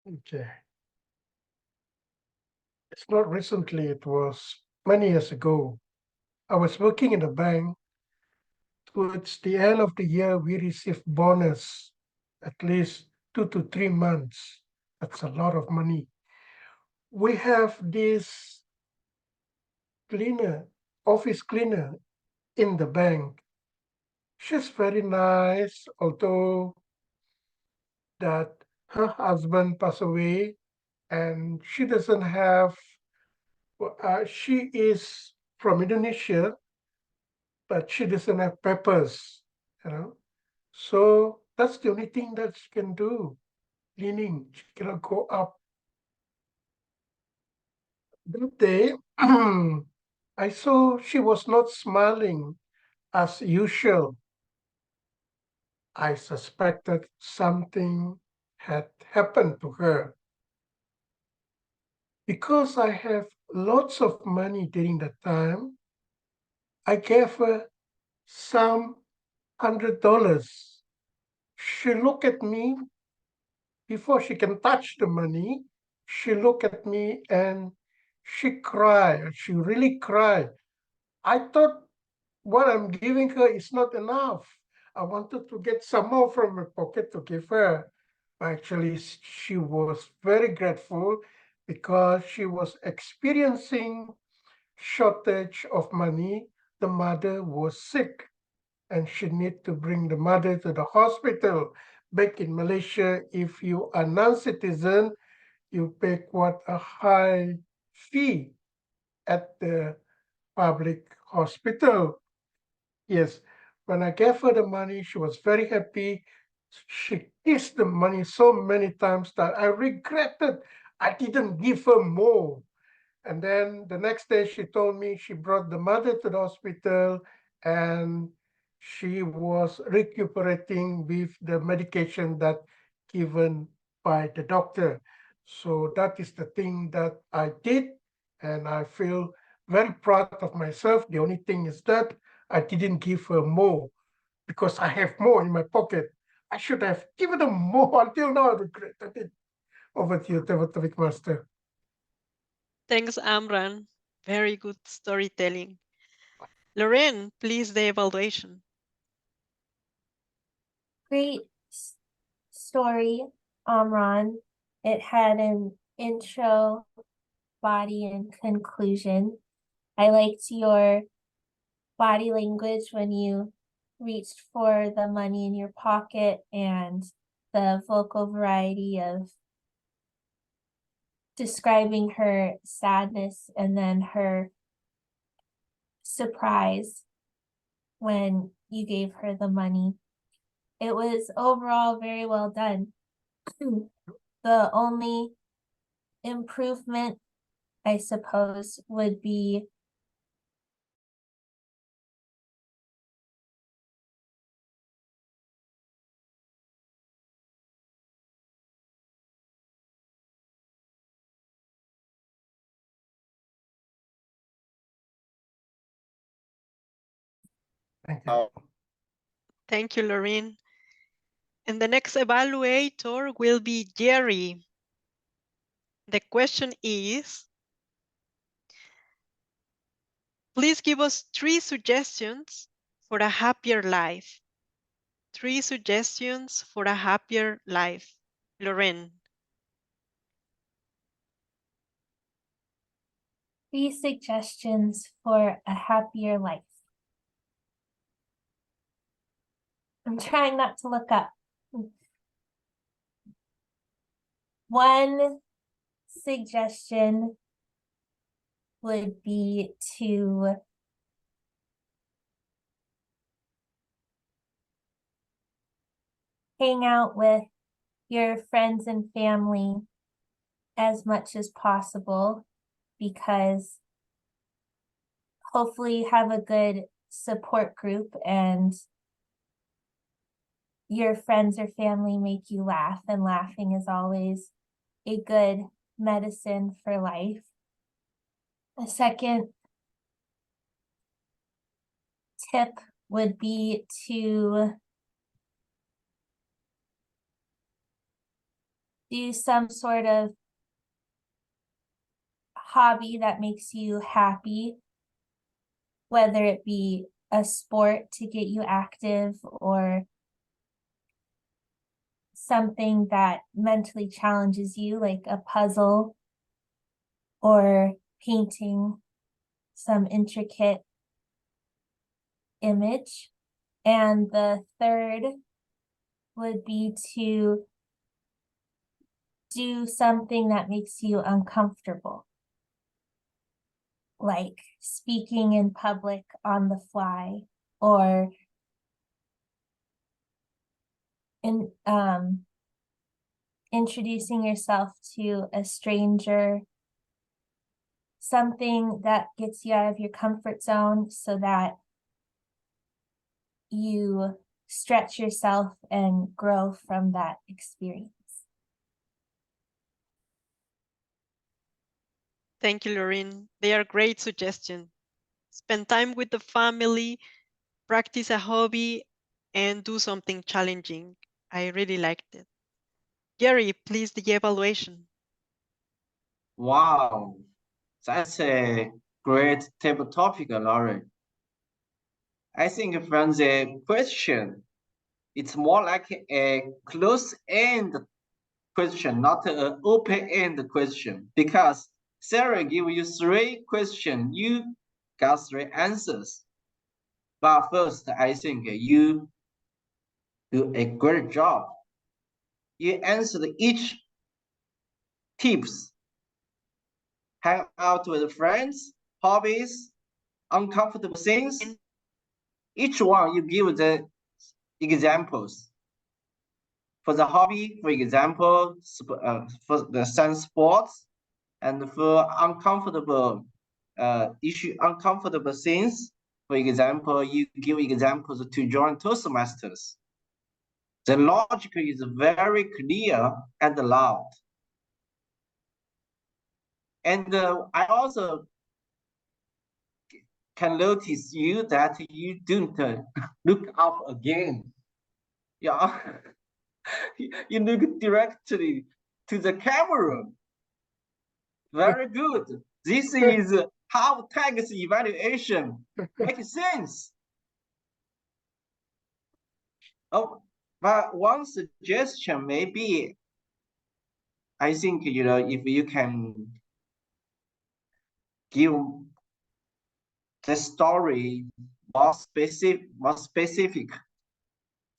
Okay. It's not recently, it was many years ago. I was working in a bank. Towards the end of the year, we received bonus at least 2 to 3 months. That's a lot of money. We have this cleaner, office cleaner in the bank. She's very nice, although that her husband passed away and she doesn't have, she is from Indonesia, but she doesn't have papers, you know. So that's the only thing that she can do, cleaning. She cannot go up. That day, I saw she was not smiling as usual. I suspected something had happened to her. Because I have lots of money during that time, I gave her some $100. She looked at me before she can touch the money. She looked at me and she cried. She really cried. I thought what I'm giving her is not enough. I wanted to get some more from my pocket to give her. Actually, she was very grateful because she was experiencing shortage of money. The mother was sick and she need to bring the mother to the hospital. Back in Malaysia, if you are non-citizen, you pay quite a high fee at the public hospital. Yes, when I gave her the money, she was very happy. She kissed the money so many times that I regretted I didn't give her more. And then the next day she told me she brought the mother to the hospital and she was recuperating with the medication that given by the doctor. So that is the thing that I did, and I feel very proud of myself. The only thing is that I didn't give her more because I have more in my pocket. I should have given her more. Until now, I regretted it. Over to you, Topic Master. Thanks, Amran. Very good storytelling. Lorraine, please, the evaluation. Great story, Amran. It had an intro, body, and conclusion. I liked your body language when you reached for the money in your pocket and the vocal variety of describing her sadness and then her surprise when you gave her the money. It was overall very well done. The only improvement, I suppose, would be Thank you. Thank you, Lorraine. And the next evaluator will be Jerry. The question is, please give us 3 suggestions for a happier life. 3 suggestions for a happier life. Lorraine. 3 suggestions for a happier life. I'm trying not to look up. One suggestion would be to hang out with your friends and family as much as possible, because hopefully you have a good support group and your friends or family make you laugh, and laughing is always a good medicine for life. A second tip would be to do some sort of hobby that makes you happy, whether it be a sport to get you active or something that mentally challenges you, like a puzzle or painting some intricate image. And the third would be to do something that makes you uncomfortable, like speaking in public on the fly or introducing yourself to a stranger, something that gets you out of your comfort zone so that you stretch yourself and grow from that experience. Thank you, Lorraine. They are great suggestions. Spend time with the family, practice a hobby, and do something challenging. I really liked it. Jerry, please the evaluation. Wow, that's a great table topic, Lauren. I think from the question, it's more like a close-end question, not an open-end question. Because Sarah gave you 3 questions, you got 3 answers. But first, I think you do a great job. You answered each tips. Hang out with friends, hobbies, uncomfortable things. Each one you give the examples. For the hobby, for example, for the sun sports, and for uncomfortable uncomfortable things. For example, you give examples to join Toastmasters. The logic is very clear and loud. And I also can notice you that you don't look up again. Yeah, you look directly to the camera. Very good. This is how tags evaluation makes sense. Oh, but one suggestion maybe, I think, if you can give the story more specific,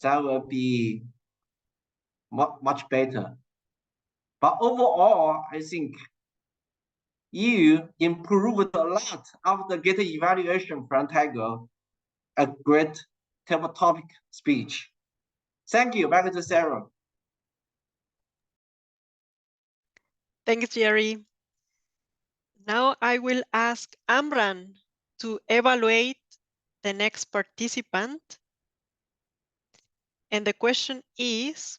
that will be much better. But overall, I think you improved a lot after getting evaluation from Tiger. A great table topic speech. Thank you. Back to Sarah. Thanks, Jerry. Now I will ask Amran to evaluate the next participant. And the question is,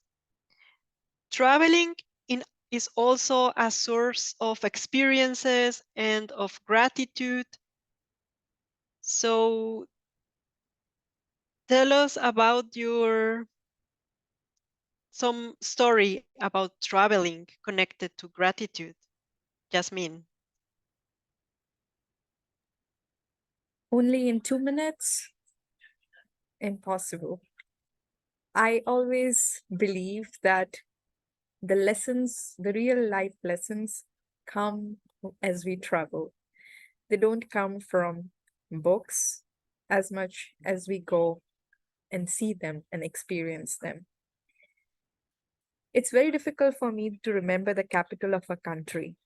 traveling is also a source of experiences and of gratitude. So tell us about some story about traveling connected to gratitude. Jasmine. Only in 2 minutes? Impossible. I always believe that the lessons, the real life lessons, come as we travel. They don't come from books as much as we go and see them and experience them. It's very difficult for me to remember the capital of a country.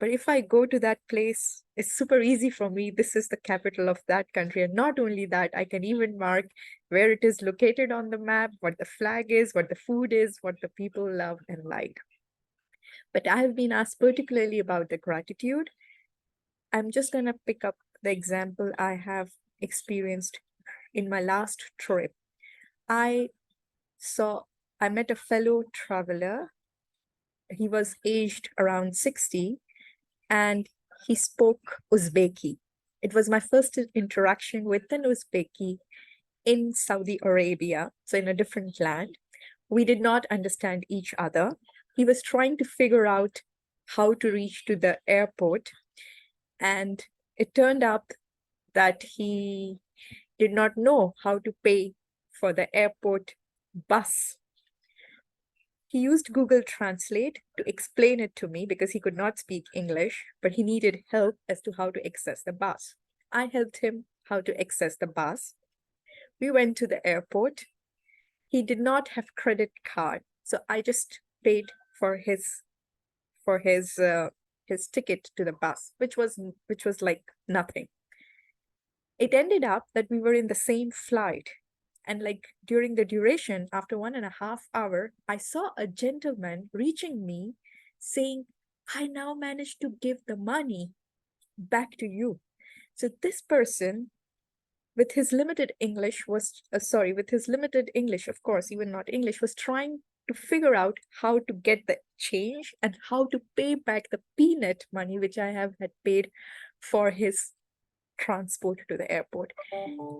But if I go to that place, it's super easy for me. This is the capital of that country. And not only that, I can even mark where it is located on the map, what the flag is, what the food is, what the people love and like. But I have been asked particularly about the gratitude. I'm just going to pick up the example I have experienced in my last trip. I met a fellow traveler. He was aged around 60 and he spoke Uzbeki. It was my first interaction with an Uzbeki in Saudi Arabia, so in a different land. We did not understand each other. He was trying to figure out how to reach to the airport, and it turned out that he did not know how to pay for the airport bus. He used Google Translate to explain it to me because he could not speak English, but he needed help as to how to access the bus. I helped him how to access the bus. We went to the airport. He did not have credit card, so I just paid for his ticket to the bus, which was like nothing. It ended up that we were in the same flight. And like during the duration, after 1.5 hours, I saw a gentleman reaching me saying, I now managed to give the money back to you. So this person, with his limited English, of course, even not English, was trying to figure out how to get the change and how to pay back the peanut money which I had paid for his transport to the airport.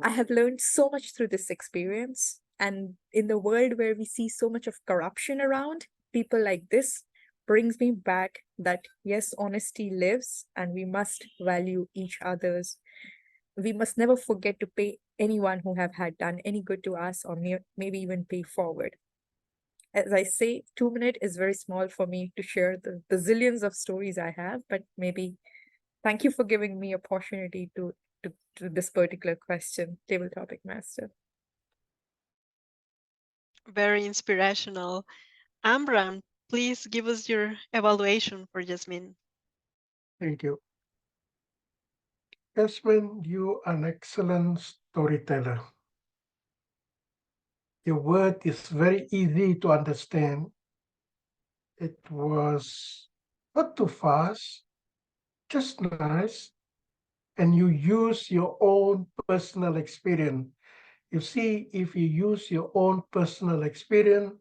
I have learned so much through this experience. And in the world where we see so much of corruption around, people like this brings me back that yes, honesty lives and we must value each other's. We must never forget to pay anyone who have had done any good to us or maybe even pay forward. As I say, 2 minutes is very small for me to share the zillions of stories I have, but maybe thank you for giving me opportunity to this particular question, Table Topic Master. Very inspirational. Amran, please give us your evaluation for Jasmine. Thank you. Jasmine, you are an excellent storyteller. Your word is very easy to understand. It was not too fast, just nice. And you use your own personal experience. You see, if you use your own personal experience,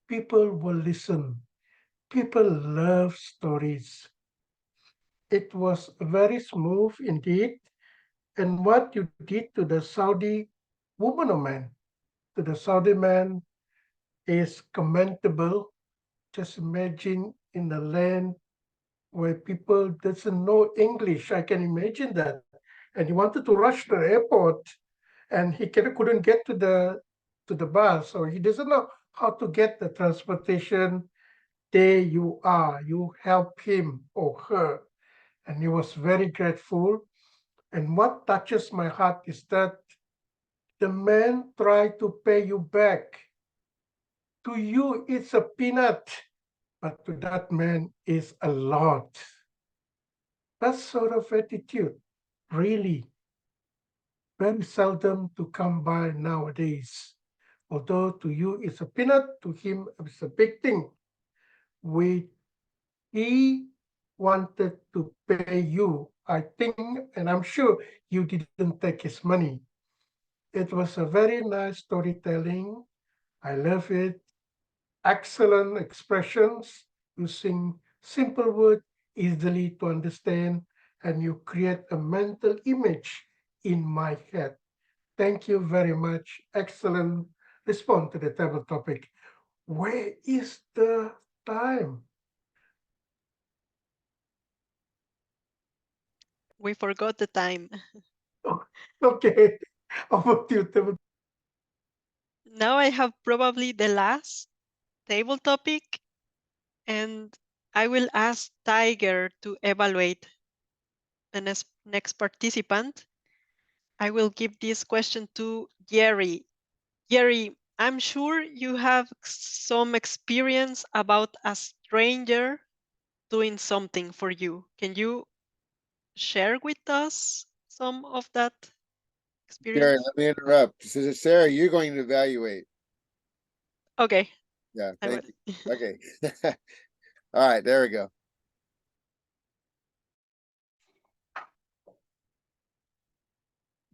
people will listen. People love stories. It was very smooth indeed. And what you did to the Saudi woman or man, to the Saudi man, is commendable. Just imagine in a land where people doesn't know English. I can imagine that. And he wanted to rush to the airport, and he couldn't get to the bus, or he doesn't know how to get the transportation. There you are. You help him or her, and he was very grateful. And what touches my heart is that the man tried to pay you back. To you, it's a peanut, but to that man, is a lot. That sort of attitude, really, very seldom to come by nowadays. Although to you it's a peanut, to him it's a big thing. He wanted to pay you, I think, and I'm sure you didn't take his money. It was a very nice storytelling. I love it. Excellent expressions using simple words, easily to understand, and you create a mental image in my head. Thank you very much. Excellent response to the table topic. Where is the time? We forgot the time. Okay, over to you, table. Now I have probably the last table topic, and I will ask Tiger to evaluate the next participant. I will give this question to Jerry. Jerry, I'm sure you have some experience about a stranger doing something for you. Can you share with us some of that Gary, experience? let me interrupt. Says Sarah, you're going to evaluate. Okay. Yeah, I thank will. you. Okay. All right, there we go.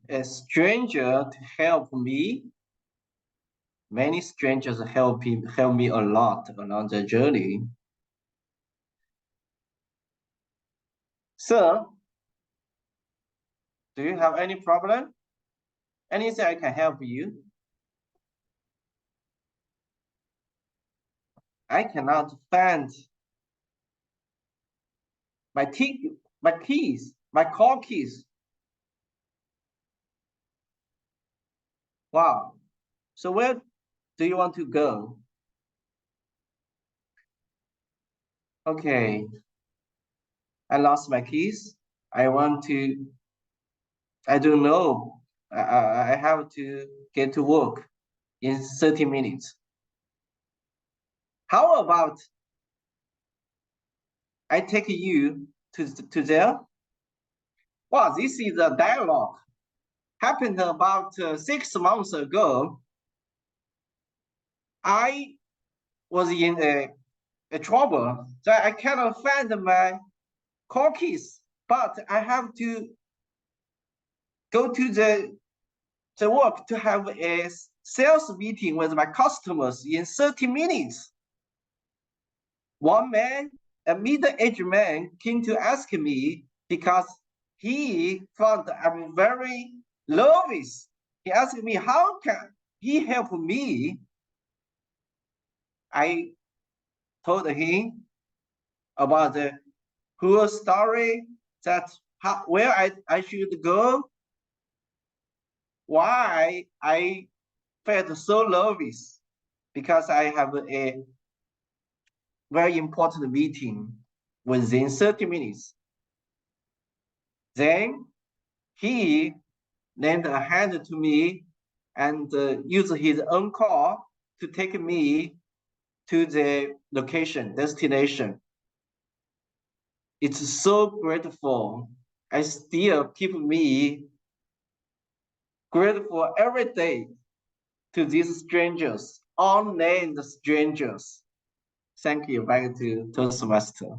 A stranger to help me. Many strangers help me a lot along the journey. Sir, do you have any problem? Anything I can help you? I cannot find my keys, my car keys. Wow. So where do you want to go? Okay. I lost my keys. I don't know. I have to get to work in 30 minutes. How about I take you to there? Wow, this is a dialogue. happened about 6 months ago. I was in a trouble, so I cannot find my car keys, but I have to go to the work to have a sales meeting with my customers in 30 minutes. One man, a middle-aged man, came to ask me because he found I'm very nervous. He asked me, how can he help me? I told him about the whole story, that where I should go, why I felt so nervous, because I have a very important meeting within 30 minutes. Then he lent a hand to me and used his own car to take me to the location, destination. It's so grateful. I still keep me grateful every day to these strangers, unnamed strangers. Thank you. Back to Toastmaster.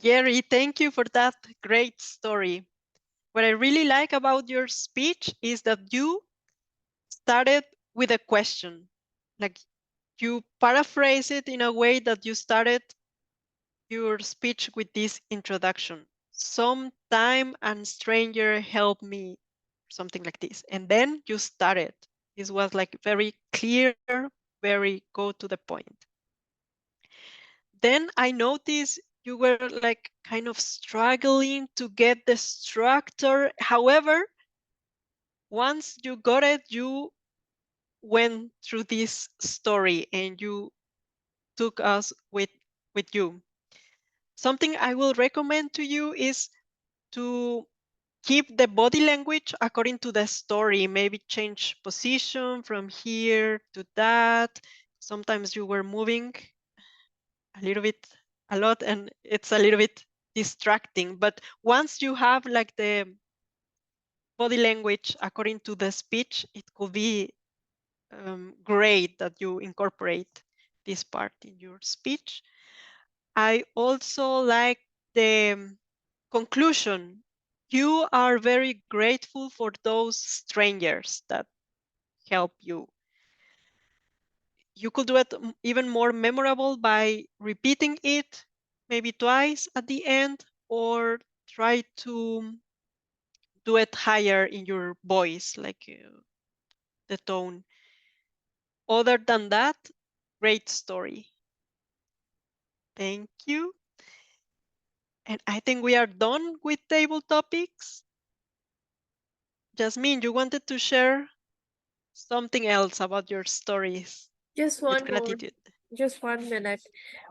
Jerry, thank you for that great story. What I really like about your speech is that you started with a question. Like you paraphrase it in a way that you started your speech with this introduction. Sometime and stranger help me, something like this. And then you started. This was like very clear, very go to the point. Then I noticed you were like kind of struggling to get the structure. However, once you got it, you went through this story and you took us with you. Something I will recommend to you is to keep the body language according to the story. Maybe change position from here to that. Sometimes you were moving a lot, and it's a little bit distracting. But once you have like the body language according to the speech, it could be great that you incorporate this part in your speech. I also like the conclusion. You are very grateful for those strangers that help you. You could do it even more memorable by repeating it maybe twice at the end, or try to do it higher in your voice, like the tone. Other than that, great story. Thank you. And I think we are done with table topics. Jasmine, you wanted to share something else about your stories Just with one more. gratitude. Just 1 minute.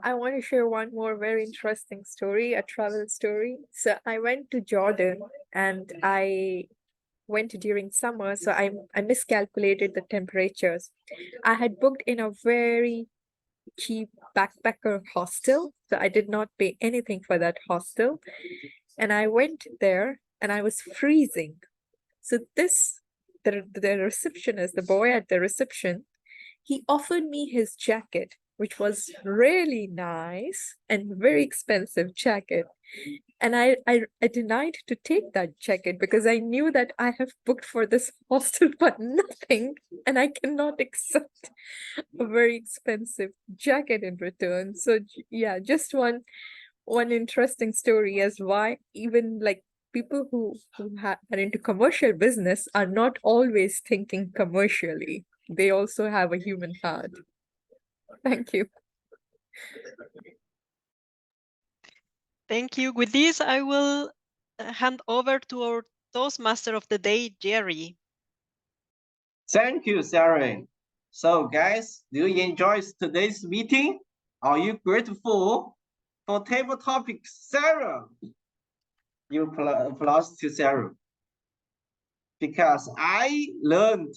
I want to share one more very interesting story, a travel story. So I went to Jordan and I went during summer, so I miscalculated the temperatures. I had booked in a very cheap backpacker hostel, so I did not pay anything for that hostel. And I went there and I was freezing. So the receptionist, the boy at the reception, he offered me his jacket, which was really nice and very expensive jacket. And I denied to take that jacket because I knew that I have booked for this hostel for nothing and I cannot accept a very expensive jacket in return. So yeah, just one interesting story as why even like people who are into commercial business are not always thinking commercially. They also have a human heart. Thank you. Thank you. With this, I will hand over to our Toastmaster of the day, Jerry. Thank you, Sarah. So guys, do you enjoy today's meeting? Are you grateful for table topics, Sarah? You applause to Sarah. Because I learned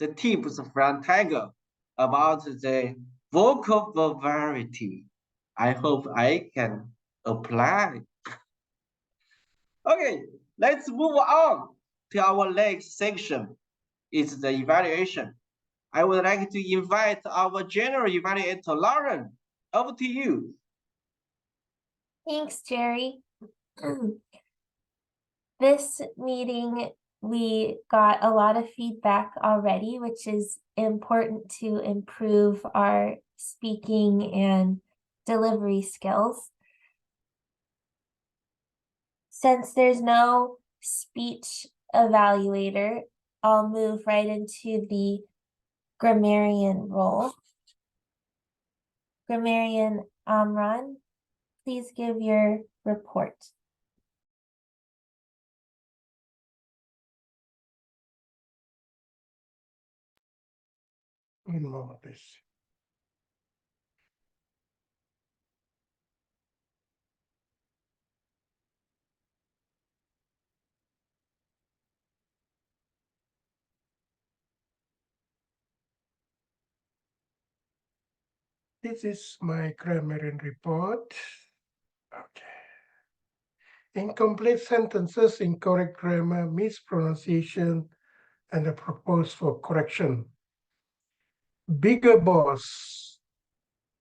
the tips from Tiger about the vocabulary. I hope I can apply. Okay, let's move on to our next section. It's the evaluation. I would like to invite our general evaluator, Lauren. Over to you. Thanks, Jerry. This meeting, we got a lot of feedback already, which is important to improve our speaking and delivery skills. Since there's no speech evaluator, I'll move right into the grammarian role. Grammarian Amran, please give your report. One moment, please. This is my grammarian report. Okay. Incomplete sentences, incorrect grammar, mispronunciation, and a proposed for correction. Bigger boss.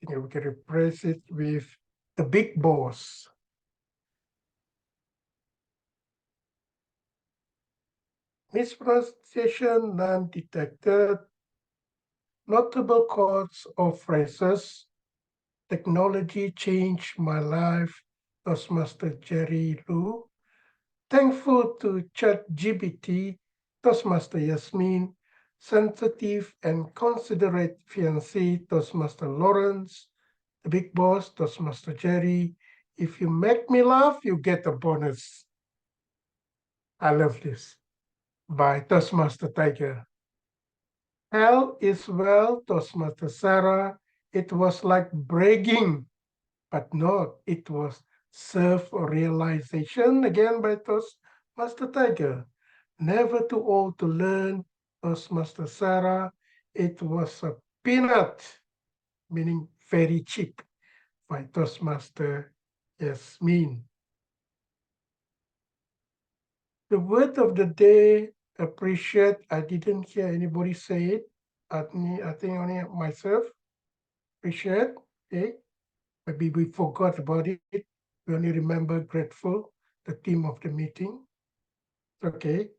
We can replace it with the big boss. Mispronunciation, none detected. Notable quotes or phrases. Technology changed my life. Toastmaster Jerry Lu. Thankful to ChatGPT. Toastmaster Yasmin. Sensitive and considerate fiancé. Toastmaster Lawrence. The big boss. Toastmaster Jerry. If you make me laugh, you get a bonus. I love this. By Toastmaster Tiger. Hell is well, Toastmaster Sarah. It was like bragging, but not. It was self-realization, again by Toastmaster Tiger. Never too old to learn, Toastmaster Sarah. It was a peanut, meaning very cheap, by Toastmaster Yasmin. The word of the day, appreciate. I didn't hear anybody say it. I think only myself. Appreciate. Okay. Maybe we forgot about it. We only remember grateful, the theme of the meeting. Okay.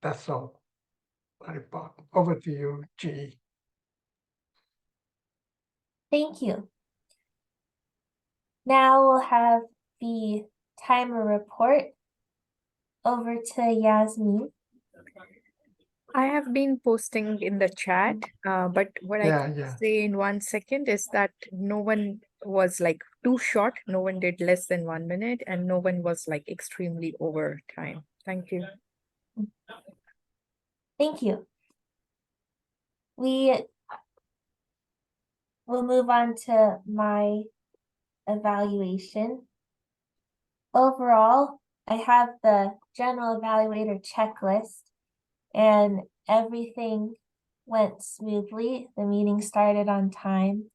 That's all. My report. Over to you, G. Thank you. Now we'll have the timer report. Over to Yasmin. I have been posting in the chat, but what I can say in 1 second is that no one was like too short, no one did less than 1 minute, and no one was like extremely over time. Thank you. Thank you. We will move on to my evaluation. Overall, I have the general evaluator checklist and everything went smoothly. The meeting started on time.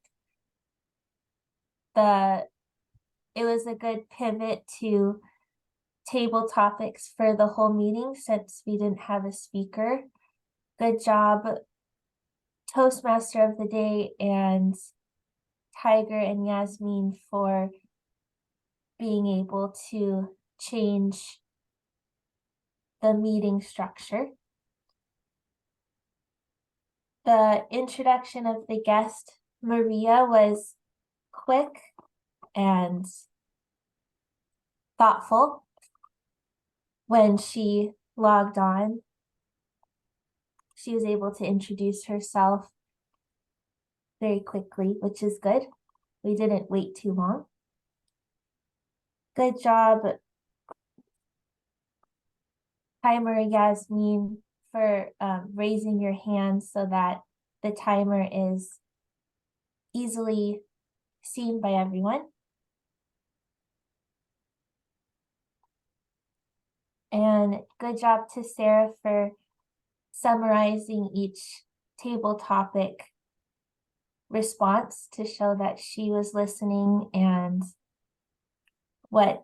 It was a good pivot to table topics for the whole meeting since we didn't have a speaker. Good job, Toastmaster of the Day and Tiger and Yasmin, for being able to change the meeting structure. The introduction of the guest, Maria, was quick and thoughtful. When she logged on, she was able to introduce herself very quickly, which is good. We didn't wait too long. Good job, Timer Yasmin, for raising your hand so that the timer is easily seen by everyone. And good job to Sarah for summarizing each table topic response to show that she was listening and what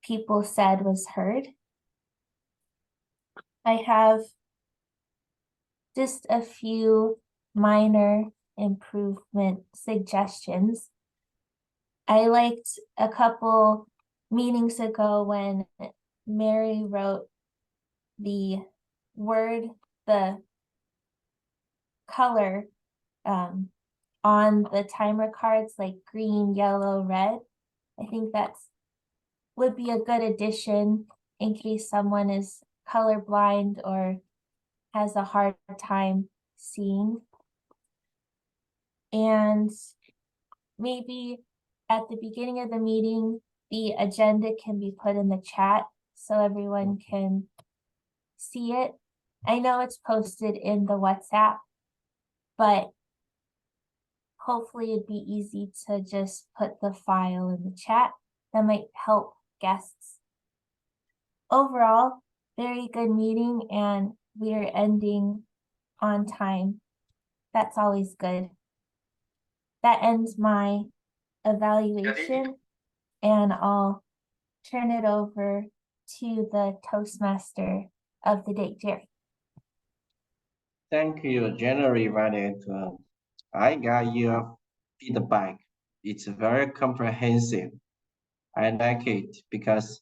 people said was heard. I have just a few minor improvement suggestions. I liked a couple meetings ago when Mary wrote the word, the color on the timer cards, like green, yellow, red. I think that's would be a good addition in case someone is colorblind or has a hard time seeing. And maybe at the beginning of the meeting, the agenda can be put in the chat so everyone can see it. I know it's posted in the WhatsApp, but hopefully it'd be easy to just put the file in the chat. That might help guests. Overall, very good meeting, and we're ending on time. That's always good. That ends my evaluation, and I'll turn it over to the Toastmaster of the day, Jerry. Thank you, January Violet. I got your feedback. It's very comprehensive. I like it because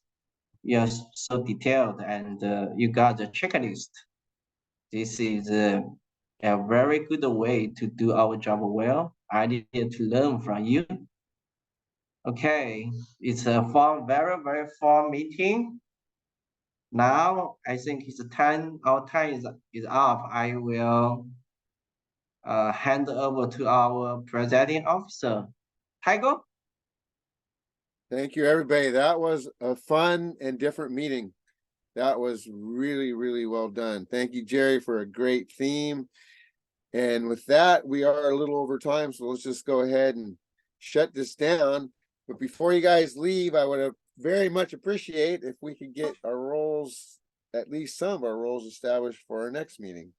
you're so detailed and you got the checklist. This is a very good way to do our job well. I need to learn from you. Okay, it's a fun, very, very fun meeting. Now I think it's time. Our time is up. I will hand over to our presiding officer, Tiger. Thank you, everybody. That was a fun and different meeting. That was really, really well done. Thank you, Jerry, for a great theme. And with that, we are a little over time, so let's just go ahead and shut this down. But before you guys leave, I would very much appreciate if we could get our roles, at least some of our roles established for our next meeting.